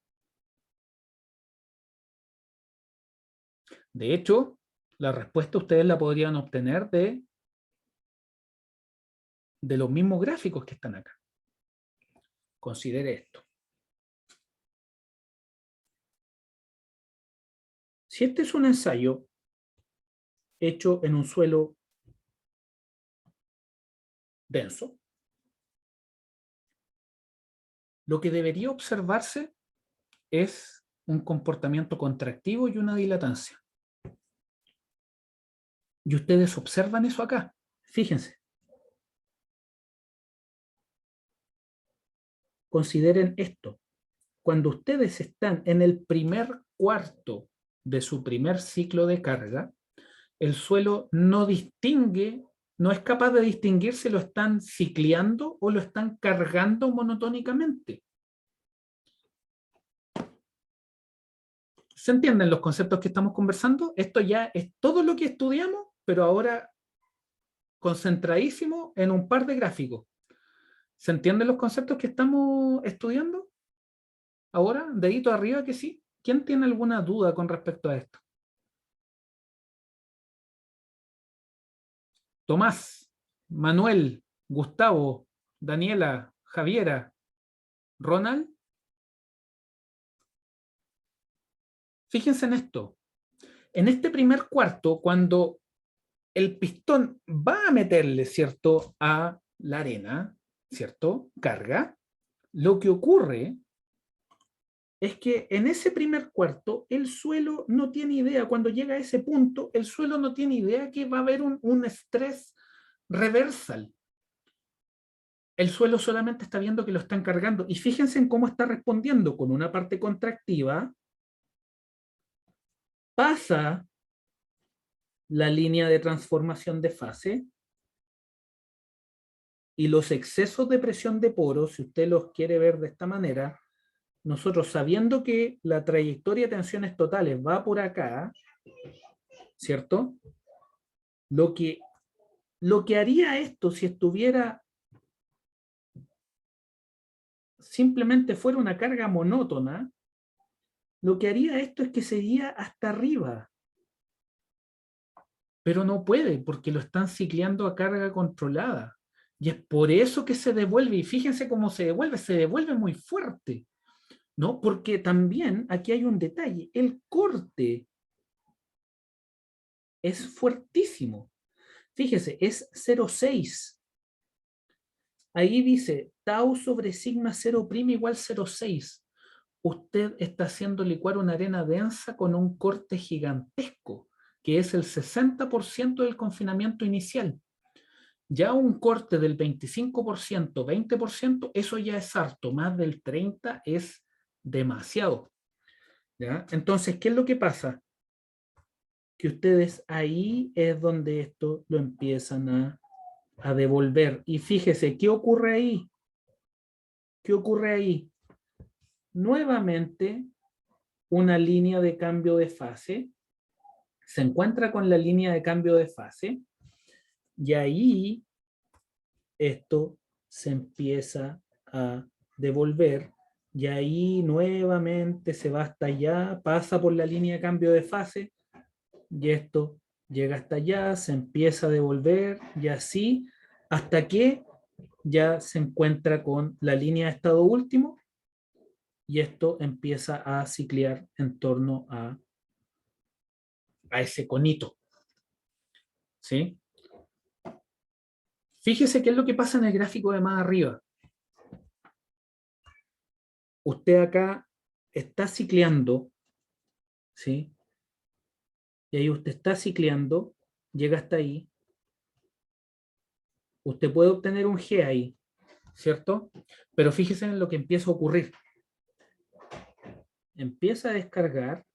De hecho, la respuesta ustedes la podrían obtener de los mismos gráficos que están acá. Considere esto. Si este es un ensayo hecho en un suelo denso, lo que debería observarse es un comportamiento contractivo y una dilatancia. Y ustedes observan eso acá. Fíjense. Consideren esto. Cuando ustedes están en el primer cuarto de su primer ciclo de carga, el suelo no distingue, no es capaz de distinguir si lo están cicleando o lo están cargando monotónicamente. ¿Se entienden los conceptos que estamos conversando? Esto ya es todo lo que estudiamos, pero ahora concentradísimo en un par de gráficos. ¿Se entienden los conceptos que estamos estudiando? Ahora, dedito arriba que sí. ¿Quién tiene alguna duda con respecto a esto? Tomás, Manuel, Gustavo, Daniela, Javiera, Ronald. Fíjense en esto. En este primer cuarto, cuando el pistón va a meterle, ¿cierto?, a la arena, ¿cierto?, carga, lo que ocurre es que en ese primer cuarto el suelo no tiene idea, cuando llega a ese punto, el suelo no tiene idea que va a haber un estrés reversal. El suelo solamente está viendo que lo están cargando. Y fíjense en cómo está respondiendo con una parte contractiva. Pasa la línea de transformación de fase y los excesos de presión de poros, si usted los quiere ver de esta manera, nosotros sabiendo que la trayectoria de tensiones totales va por acá, ¿cierto? Lo que haría esto si estuviera simplemente fuera una carga monótona, lo que haría esto es que sería hasta arriba. Pero no puede porque lo están cicleando a carga controlada. Y es por eso que se devuelve. Y fíjense cómo se devuelve muy fuerte. ¿No? Porque también aquí hay un detalle. El corte es fuertísimo. Fíjese, es 0,6. Ahí dice tau sobre sigma 0' igual 0,6. Usted está haciendo licuar una arena densa con un corte gigantesco, que es el 60% del confinamiento inicial. Ya un corte del 25%, 20%, eso ya es harto. Más del 30% es demasiado. ¿Ya? Entonces, ¿qué es lo que pasa? Que ustedes ahí es donde esto lo empiezan a devolver. Y fíjese, ¿qué ocurre ahí? ¿Qué ocurre ahí? Nuevamente, una línea de cambio de fase. Se encuentra con la línea de cambio de fase. Y ahí esto se empieza a devolver. Y ahí nuevamente se va hasta allá, pasa por la línea de cambio de fase. Y esto llega hasta allá, se empieza a devolver y así hasta que ya se encuentra con la línea de estado último y esto empieza a ciclear en torno a ese conito. ¿Sí? Fíjese qué es lo que pasa en el gráfico de más arriba. Usted acá está cicleando, ¿sí? Y ahí usted está cicleando, llega hasta ahí. Usted puede obtener un G ahí, ¿cierto? Pero fíjese en lo que empieza a ocurrir. Empieza a descargar,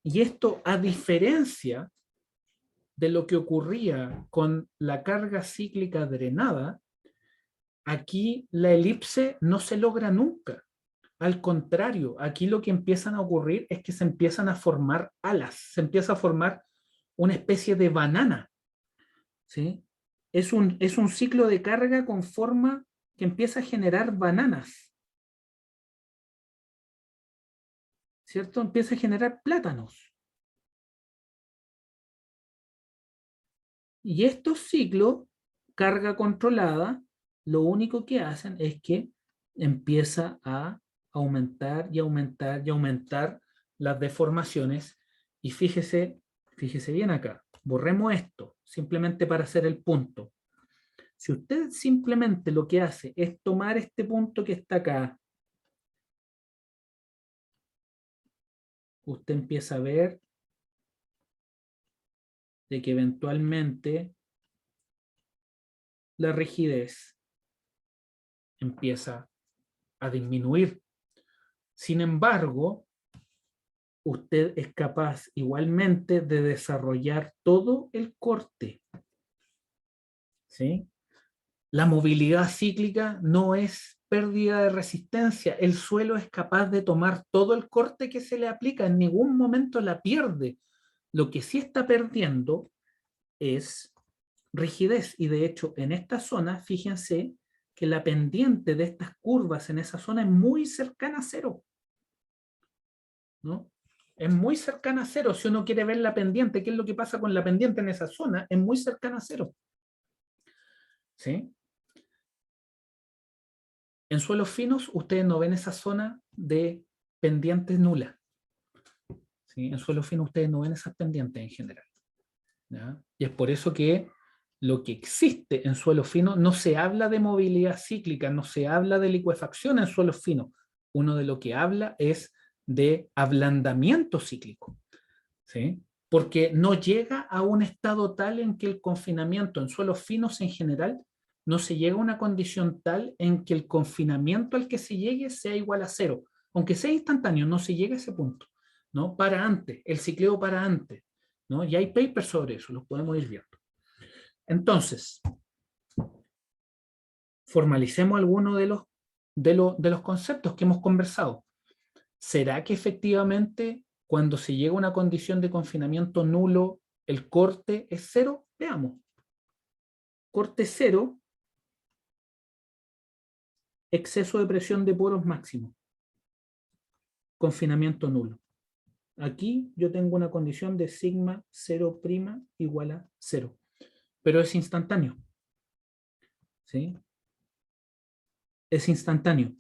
y esto, a diferencia de lo que ocurría con la carga cíclica drenada, aquí la elipse no se logra nunca. Al contrario, aquí lo que empiezan a ocurrir es que se empiezan a formar alas, se empieza a formar una especie de banana, ¿sí? Es un ciclo de carga con forma que empieza a generar bananas, ¿cierto? Empieza a generar plátanos. Y estos ciclos, carga controlada, lo único que hacen es que empieza a aumentar y aumentar y aumentar las deformaciones. Y fíjese bien acá, borremos esto, simplemente para hacer el punto. Si usted simplemente lo que hace es tomar este punto que está acá, usted empieza a ver de que eventualmente la rigidez empieza a disminuir. Sin embargo, usted es capaz igualmente de desarrollar todo el corte, ¿sí? La movilidad cíclica no es pérdida de resistencia. El suelo es capaz de tomar todo el corte que se le aplica. En ningún momento la pierde. Lo que sí está perdiendo es rigidez. Y de hecho, en esta zona, fíjense que la pendiente de estas curvas en esa zona es muy cercana a cero, ¿no? Es muy cercana a cero. Si uno quiere ver la pendiente, ¿qué es lo que pasa con la pendiente en esa zona? Es muy cercana a cero, ¿sí? En suelos finos, ustedes no ven esa zona de pendientes nulas, ¿sí? En suelos finos ustedes no ven esas pendientes en general, ¿ya? Y es por eso que lo que existe en suelos finos no se habla de movilidad cíclica, no se habla de licuefacción en suelos finos. Uno de lo que habla es de ablandamiento cíclico, ¿sí? Porque no llega a un estado tal en que el confinamiento en suelos finos en general, no se llega a una condición tal en que el confinamiento al que se llegue sea igual a cero. Aunque sea instantáneo, no se llega a ese punto, ¿no? Para antes, el cicleo para antes, ¿no? Y hay papers sobre eso, los podemos ir viendo. Entonces, formalicemos algunos de los conceptos que hemos conversado. ¿Será que efectivamente cuando se llega a una condición de confinamiento nulo, el corte es cero? Veamos. Corte cero, exceso de presión de poros máximo. Confinamiento nulo. Aquí yo tengo una condición de sigma 0' igual a 0. Pero es instantáneo, ¿sí? Es instantáneo.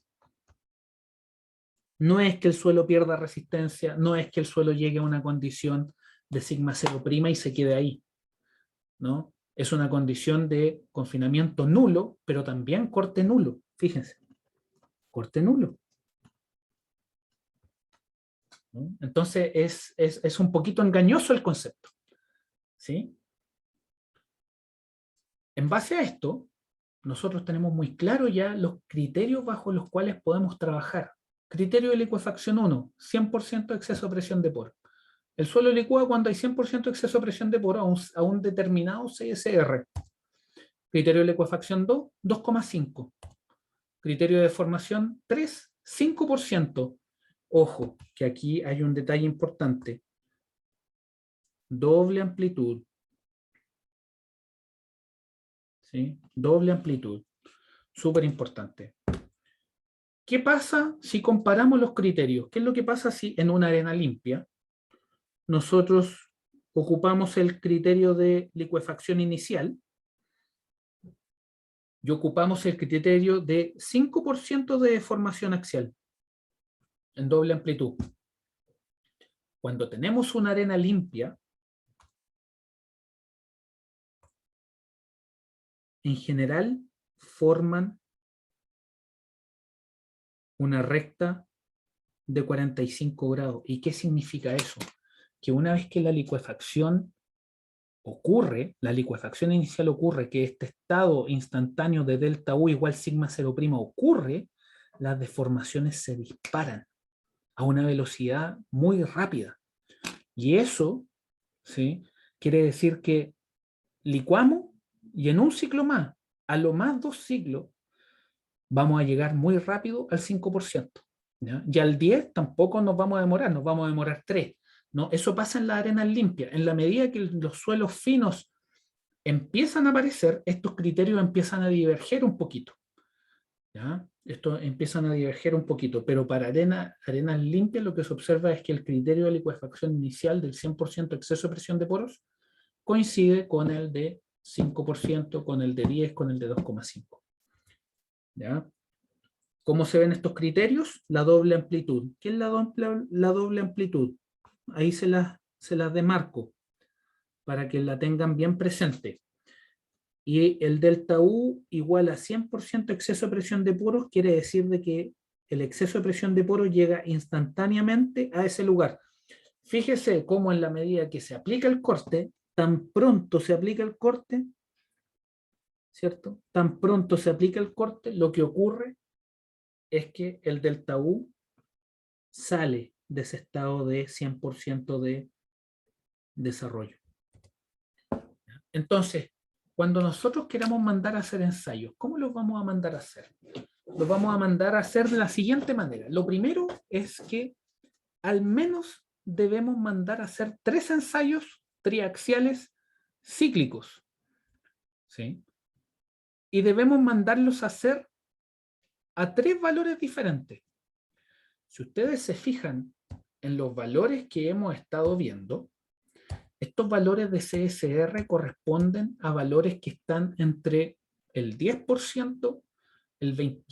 No es que el suelo pierda resistencia, no es que el suelo llegue a una condición de sigma 0' y se quede ahí, ¿no? Es una condición de confinamiento nulo, pero también corte nulo. Fíjense, corte nulo, ¿no? Entonces es un poquito engañoso el concepto, ¿sí? En base a esto, nosotros tenemos muy claro ya los criterios bajo los cuales podemos trabajar. Criterio de licuefacción 1, 100% exceso de presión de poro. El suelo licúa cuando hay 100% exceso de presión de poro a un determinado CSR. Criterio de licuefacción 2, 2,5. Criterio de deformación 3, 5%. Ojo, que aquí hay un detalle importante. Doble amplitud. ¿Sí? Doble amplitud. Súper importante. ¿Qué pasa si comparamos los criterios? ¿Qué es lo que pasa si en una arena limpia nosotros ocupamos el criterio de licuefacción inicial y ocupamos el criterio de 5% de deformación axial en doble amplitud? Cuando tenemos una arena limpia, en general forman una recta de 45 grados. ¿Y qué significa eso? Que una vez que la licuefacción ocurre, la licuefacción inicial ocurre, que este estado instantáneo de delta U igual sigma 0' ocurre, las deformaciones se disparan a una velocidad muy rápida. Y eso, ¿sí?, quiere decir que licuamos y en un ciclo más, a lo más 2 ciclos, vamos a llegar muy rápido al 5%. ¿Ya? Y al 10 tampoco nos vamos a demorar 3. ¿No? Eso pasa en las arenas limpias. En la medida que los suelos finos empiezan a aparecer, estos criterios empiezan a diverger un poquito. ¿Ya? Estos empiezan a diverger un poquito, pero para arenas limpias lo que se observa es que el criterio de licuefacción inicial del 100% exceso de presión de poros coincide con el de 5%, con el de 10, con el de 2,5. ¿Ya? ¿Cómo se ven estos criterios? La doble amplitud. ¿Qué es la doble amplitud? Ahí se las demarco para que la tengan bien presente. Y el delta U igual a 100% exceso de presión de poros quiere decir de que el exceso de presión de poros llega instantáneamente a ese lugar. Fíjese cómo en la medida que se aplica el corte, tan pronto se aplica el corte, ¿cierto? Tan pronto se aplica el corte, lo que ocurre es que el delta U sale de ese estado de 100% de desarrollo. Entonces, cuando nosotros queramos mandar a hacer ensayos, ¿cómo los vamos a mandar a hacer? Los vamos a mandar a hacer de la siguiente manera. Lo primero es que al menos debemos mandar a hacer 3 ensayos triaxiales cíclicos. ¿Sí? Y debemos mandarlos a hacer a 3 valores diferentes. Si ustedes se fijan en los valores que hemos estado viendo, estos valores de CSR corresponden a valores que están entre el 10% y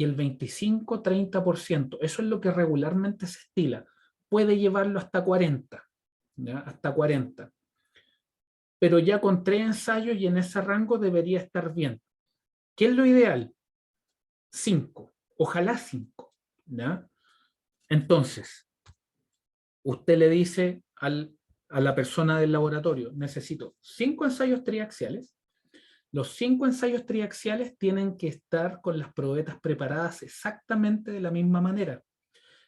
el 25-30%. Eso es lo que regularmente se estila. Puede llevarlo hasta 40, ¿ya? Hasta 40. Pero ya con 3 ensayos y en ese rango debería estar bien. ¿Qué es lo ideal? 5. Ojalá 5. ¿Ya? Entonces, usted le dice a la persona del laboratorio, necesito 5 ensayos triaxiales. Los 5 ensayos triaxiales tienen que estar con las probetas preparadas exactamente de la misma manera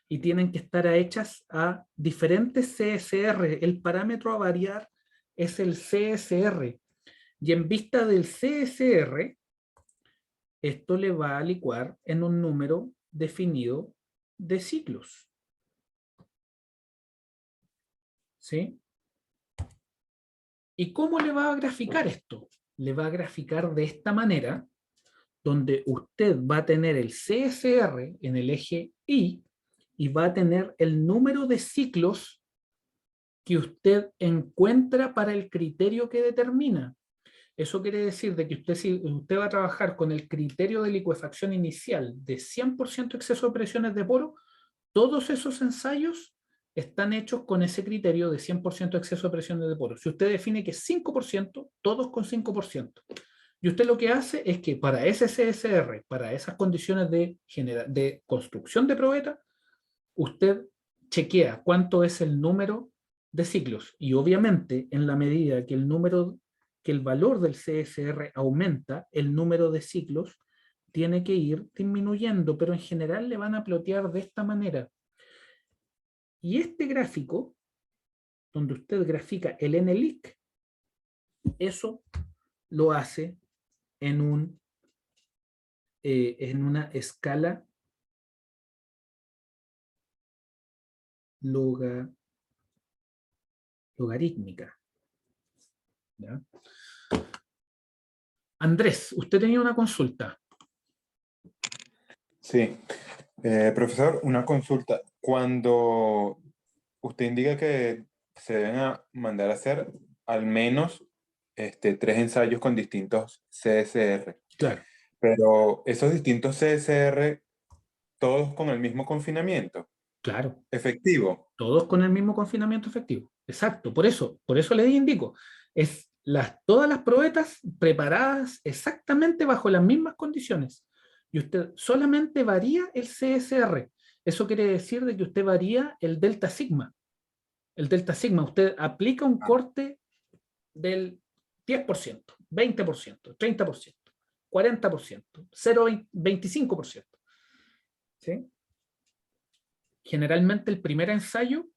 y tienen que estar hechas a diferentes CSR. El parámetro a variar es el CSR. Y en vista del CSR, esto le va a licuar en un número definido de ciclos. ¿Sí? ¿Y cómo le va a graficar esto? Le va a graficar de esta manera, donde usted va a tener el CSR en el eje Y y va a tener el número de ciclos que usted encuentra para el criterio que determina. Eso quiere decir de que usted va a trabajar con el criterio de licuefacción inicial de 100% exceso de presiones de poro. Todos esos ensayos están hechos con ese criterio de 100% exceso de presiones de poro. Si usted define que es 5%, todos con 5%. Y usted lo que hace es que para ese CSR, para esas condiciones de construcción de probeta, usted chequea cuánto es el número de ciclos. Y obviamente, en la medida que el valor del CSR aumenta, el número de ciclos tiene que ir disminuyendo, pero en general le van a plotear de esta manera. Y este gráfico, donde usted grafica el NLIC, eso lo hace en una escala logarítmica. ¿Ya? Andrés, usted tenía una consulta. Sí. Profesor, una consulta. Cuando usted indica que se deben mandar a hacer al menos 3 ensayos con distintos CSR, Claro. pero esos distintos CSR, todos con el mismo confinamiento Claro. efectivo. Todos con el mismo confinamiento efectivo. Exacto. Por eso les indico. todas las probetas preparadas exactamente bajo las mismas condiciones. Y usted solamente varía el CSR. Eso quiere decir de que usted varía el delta sigma. El delta sigma, usted aplica un corte del 10%, 20%, 30%, 40%, 0,25%. ¿Sí? Generalmente el primer ensayo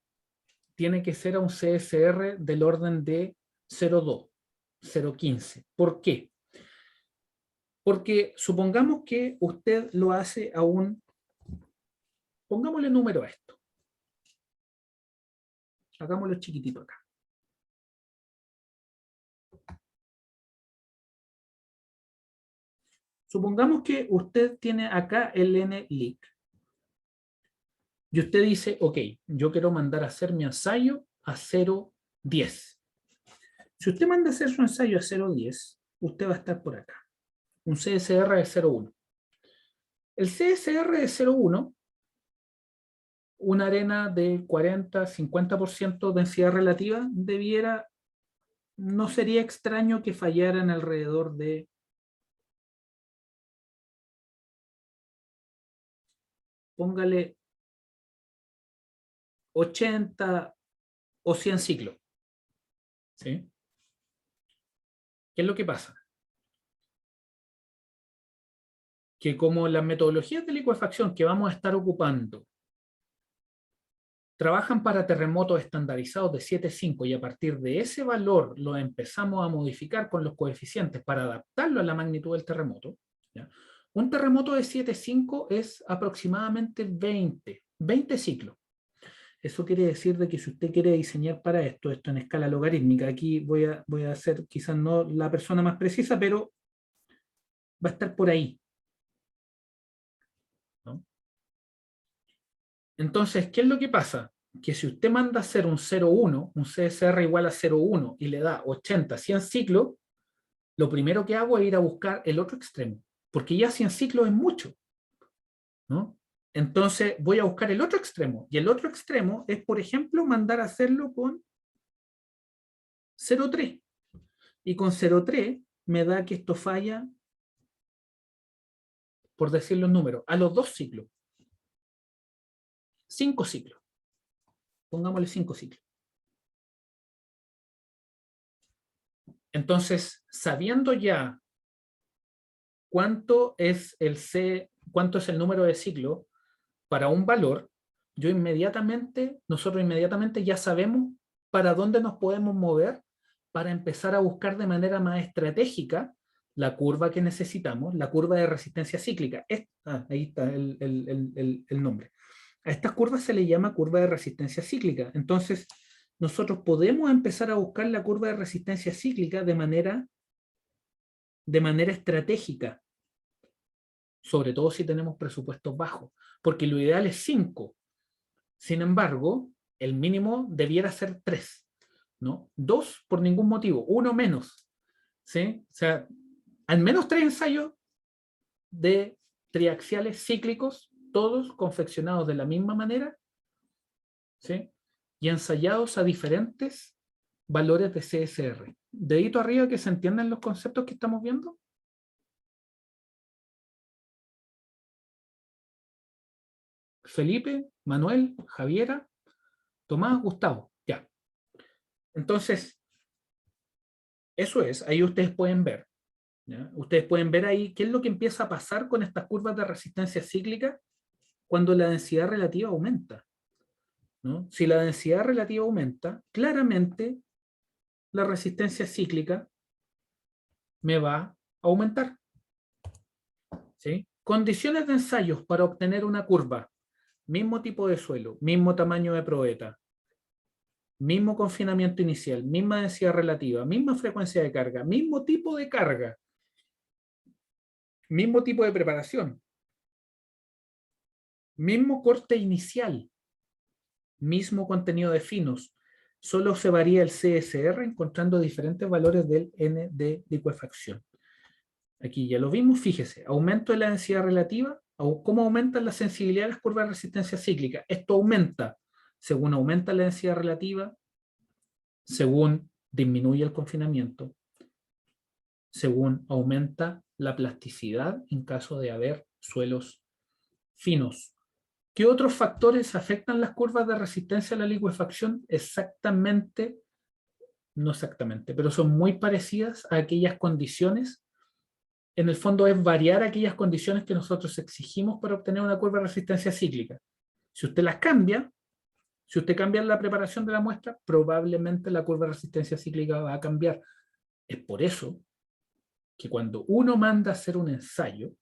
tiene que ser a un CSR del orden de 0,2, 0,15. ¿Por qué? Porque supongamos que usted lo hace a un, pongámosle número a esto. Hagámoslo chiquitito acá. Supongamos que usted tiene acá el N-leak. Y usted dice, ok, yo quiero mandar a hacer mi ensayo a 0,10. Si usted manda a hacer su ensayo a 0,10, usted va a estar por acá. Un CSR de 0,1. El CSR de 0,1, una arena de 40-50% densidad relativa, no sería extraño que fallara en alrededor de, póngale 80 o 100 ciclos. ¿Sí? ¿Qué es lo que pasa? Que como las metodologías de licuefacción que vamos a estar ocupando trabajan para terremotos estandarizados de 7,5 y a partir de ese valor lo empezamos a modificar con los coeficientes para adaptarlo a la magnitud del terremoto, ¿ya? Un terremoto de 7,5 es aproximadamente 20 ciclos. Eso quiere decir de que si usted quiere diseñar para esto en escala logarítmica, aquí voy a ser quizás no la persona más precisa, pero va a estar por ahí, ¿no? Entonces, ¿qué es lo que pasa? Que si usted manda a hacer un 0,1, un CSR igual a 0,1 y le da 80, 100 ciclos, lo primero que hago es ir a buscar el otro extremo, porque ya 100 ciclos es mucho, ¿no? Entonces voy a buscar el otro extremo, y el otro extremo es, por ejemplo, mandar a hacerlo con 0,3. Y con 0,3 me da que esto falla, por decir los números, a los 2 ciclos. 5 ciclos. Pongámosle 5 ciclos. Entonces, sabiendo ya cuánto es el número de ciclos para un valor, nosotros inmediatamente ya sabemos para dónde nos podemos mover para empezar a buscar de manera más estratégica la curva que necesitamos, la curva de resistencia cíclica. Ahí está el nombre. A estas curvas se le llama curva de resistencia cíclica. Entonces, nosotros podemos empezar a buscar la curva de resistencia cíclica de manera estratégica, sobre todo si tenemos presupuestos bajos, porque lo ideal es 5. Sin embargo, el mínimo debiera ser 3, ¿no? 2 por ningún motivo, 1 menos, ¿sí? O sea, al menos 3 ensayos de triaxiales cíclicos, todos confeccionados de la misma manera, ¿sí? Y ensayados a diferentes valores de CSR. Dedito arriba que se entienden los conceptos que estamos viendo. Felipe, Manuel, Javiera, Tomás, Gustavo. Ya. Entonces, eso es. Ahí ustedes pueden ver. ¿Ya? Ustedes pueden ver ahí qué es lo que empieza a pasar con estas curvas de resistencia cíclica cuando la densidad relativa aumenta, ¿no? Si la densidad relativa aumenta, claramente la resistencia cíclica me va a aumentar, ¿sí? Condiciones de ensayos para obtener una curva. Mismo tipo de suelo, mismo tamaño de probeta, mismo confinamiento inicial, misma densidad relativa, misma frecuencia de carga, mismo tipo de carga, mismo tipo de preparación, mismo corte inicial, mismo contenido de finos. Solo se varía el CSR encontrando diferentes valores del N de licuefacción. Aquí ya lo vimos, fíjese, aumento de la densidad relativa, o cómo aumenta la sensibilidad de las curvas de resistencia cíclica. Esto aumenta según aumenta la densidad relativa, según disminuye el confinamiento, según aumenta la plasticidad en caso de haber suelos finos. ¿Qué otros factores afectan las curvas de resistencia a la licuefacción? Exactamente, no exactamente, pero son muy parecidas a aquellas condiciones. En el fondo es variar aquellas condiciones que nosotros exigimos para obtener una curva de resistencia cíclica. Si usted las cambia, si usted cambia la preparación de la muestra, probablemente la curva de resistencia cíclica va a cambiar. Es por eso que cuando uno manda a hacer un ensayo,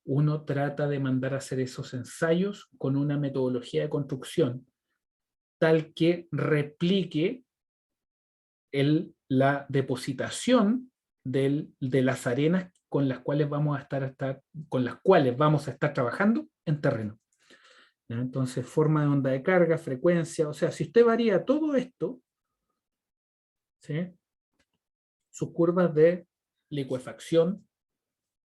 uno trata de mandar a hacer esos ensayos con una metodología de construcción tal que replique la depositación de las arenas con las cuales vamos a estar trabajando en terreno. Entonces, forma de onda de carga, frecuencia, o sea, si usted varía todo esto, ¿sí?, sus curvas de licuefacción,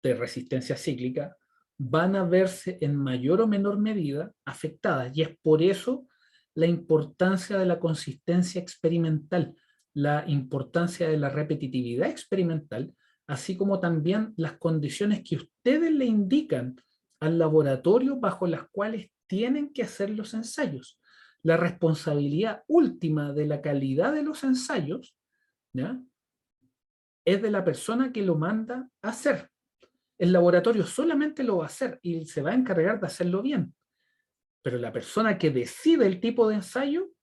de resistencia cíclica, van a verse en mayor o menor medida afectadas. Y es por eso la importancia de la consistencia experimental, la importancia de la repetitividad experimental, así como también las condiciones que ustedes le indican al laboratorio bajo las cuales tienen que hacer los ensayos. La responsabilidad última de la calidad de los ensayos, ¿ya?, es de la persona que lo manda a hacer. El laboratorio solamente lo va a hacer y se va a encargar de hacerlo bien. Pero la persona que decide el tipo de ensayo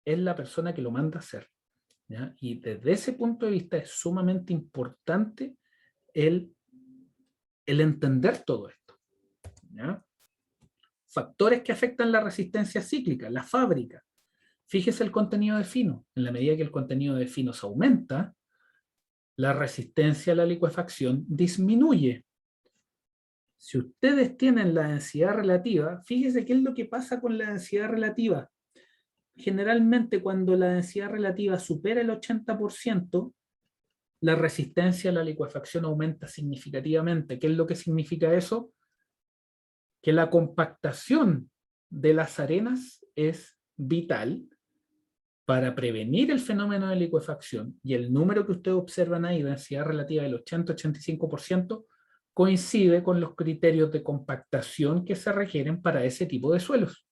es la persona que lo manda a hacer, ¿ya? Y desde ese punto de vista es sumamente importante el entender todo esto, ¿ya? Factores que afectan la resistencia cíclica, la fábrica. Fíjese el contenido de fino. En la medida que el contenido de finos aumenta, la resistencia a la licuefacción disminuye. Si ustedes tienen la densidad relativa, fíjese qué es lo que pasa con la densidad relativa. Generalmente cuando la densidad relativa supera el 80%, la resistencia a la licuefacción aumenta significativamente. ¿Qué es lo que significa eso? Que la compactación de las arenas es vital para prevenir el fenómeno de licuefacción, y el número que ustedes observan ahí, densidad relativa del 80-85%, coincide con los criterios de compactación que se requieren para ese tipo de suelos.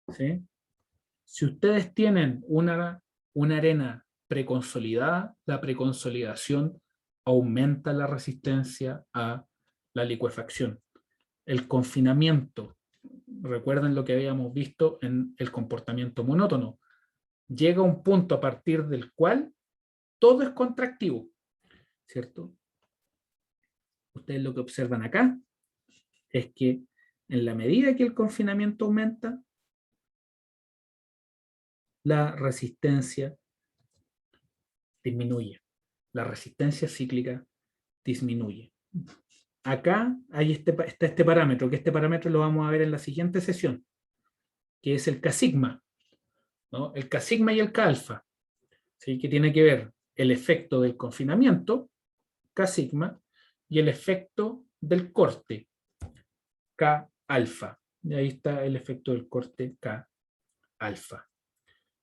¿Sí? Si ustedes tienen una arena preconsolidada, la preconsolidación aumenta la resistencia a la licuefacción. El confinamiento, recuerden lo que habíamos visto en el comportamiento monótono, llega a un punto a partir del cual todo es contractivo, ¿cierto? Ustedes lo que observan acá es que en la medida que el confinamiento aumenta, la resistencia disminuye. La resistencia cíclica disminuye. Acá está este parámetro, que este parámetro lo vamos a ver en la siguiente sesión, que es el K-sigma, ¿no? El K-sigma y el K-alfa, ¿sí?, que tiene que ver el efecto del confinamiento, K-sigma, y el efecto del corte, K-alfa. Y ahí está el efecto del corte K-alfa.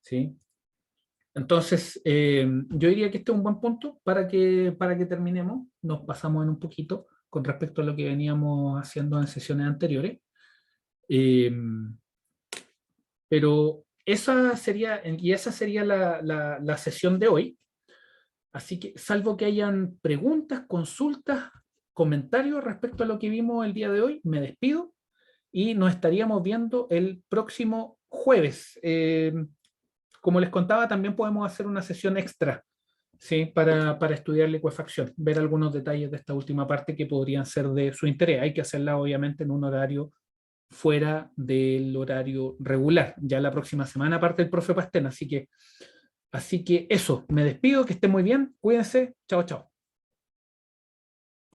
¿Sí? Entonces, yo diría que este es un buen punto para que terminemos. Nos pasamos en un poquito con respecto a lo que veníamos haciendo en sesiones anteriores. Pero esa sería la sesión de hoy. Así que, salvo que hayan preguntas, consultas, comentarios respecto a lo que vimos el día de hoy, me despido y nos estaríamos viendo el próximo jueves. Como les contaba, también podemos hacer una sesión extra, ¿sí?, para estudiar licuefacción, ver algunos detalles de esta última parte que podrían ser de su interés. Hay que hacerla obviamente en un horario fuera del horario regular. Ya la próxima semana parte el profe Pastén, así que eso, me despido, que estén muy bien, cuídense, chao, chao.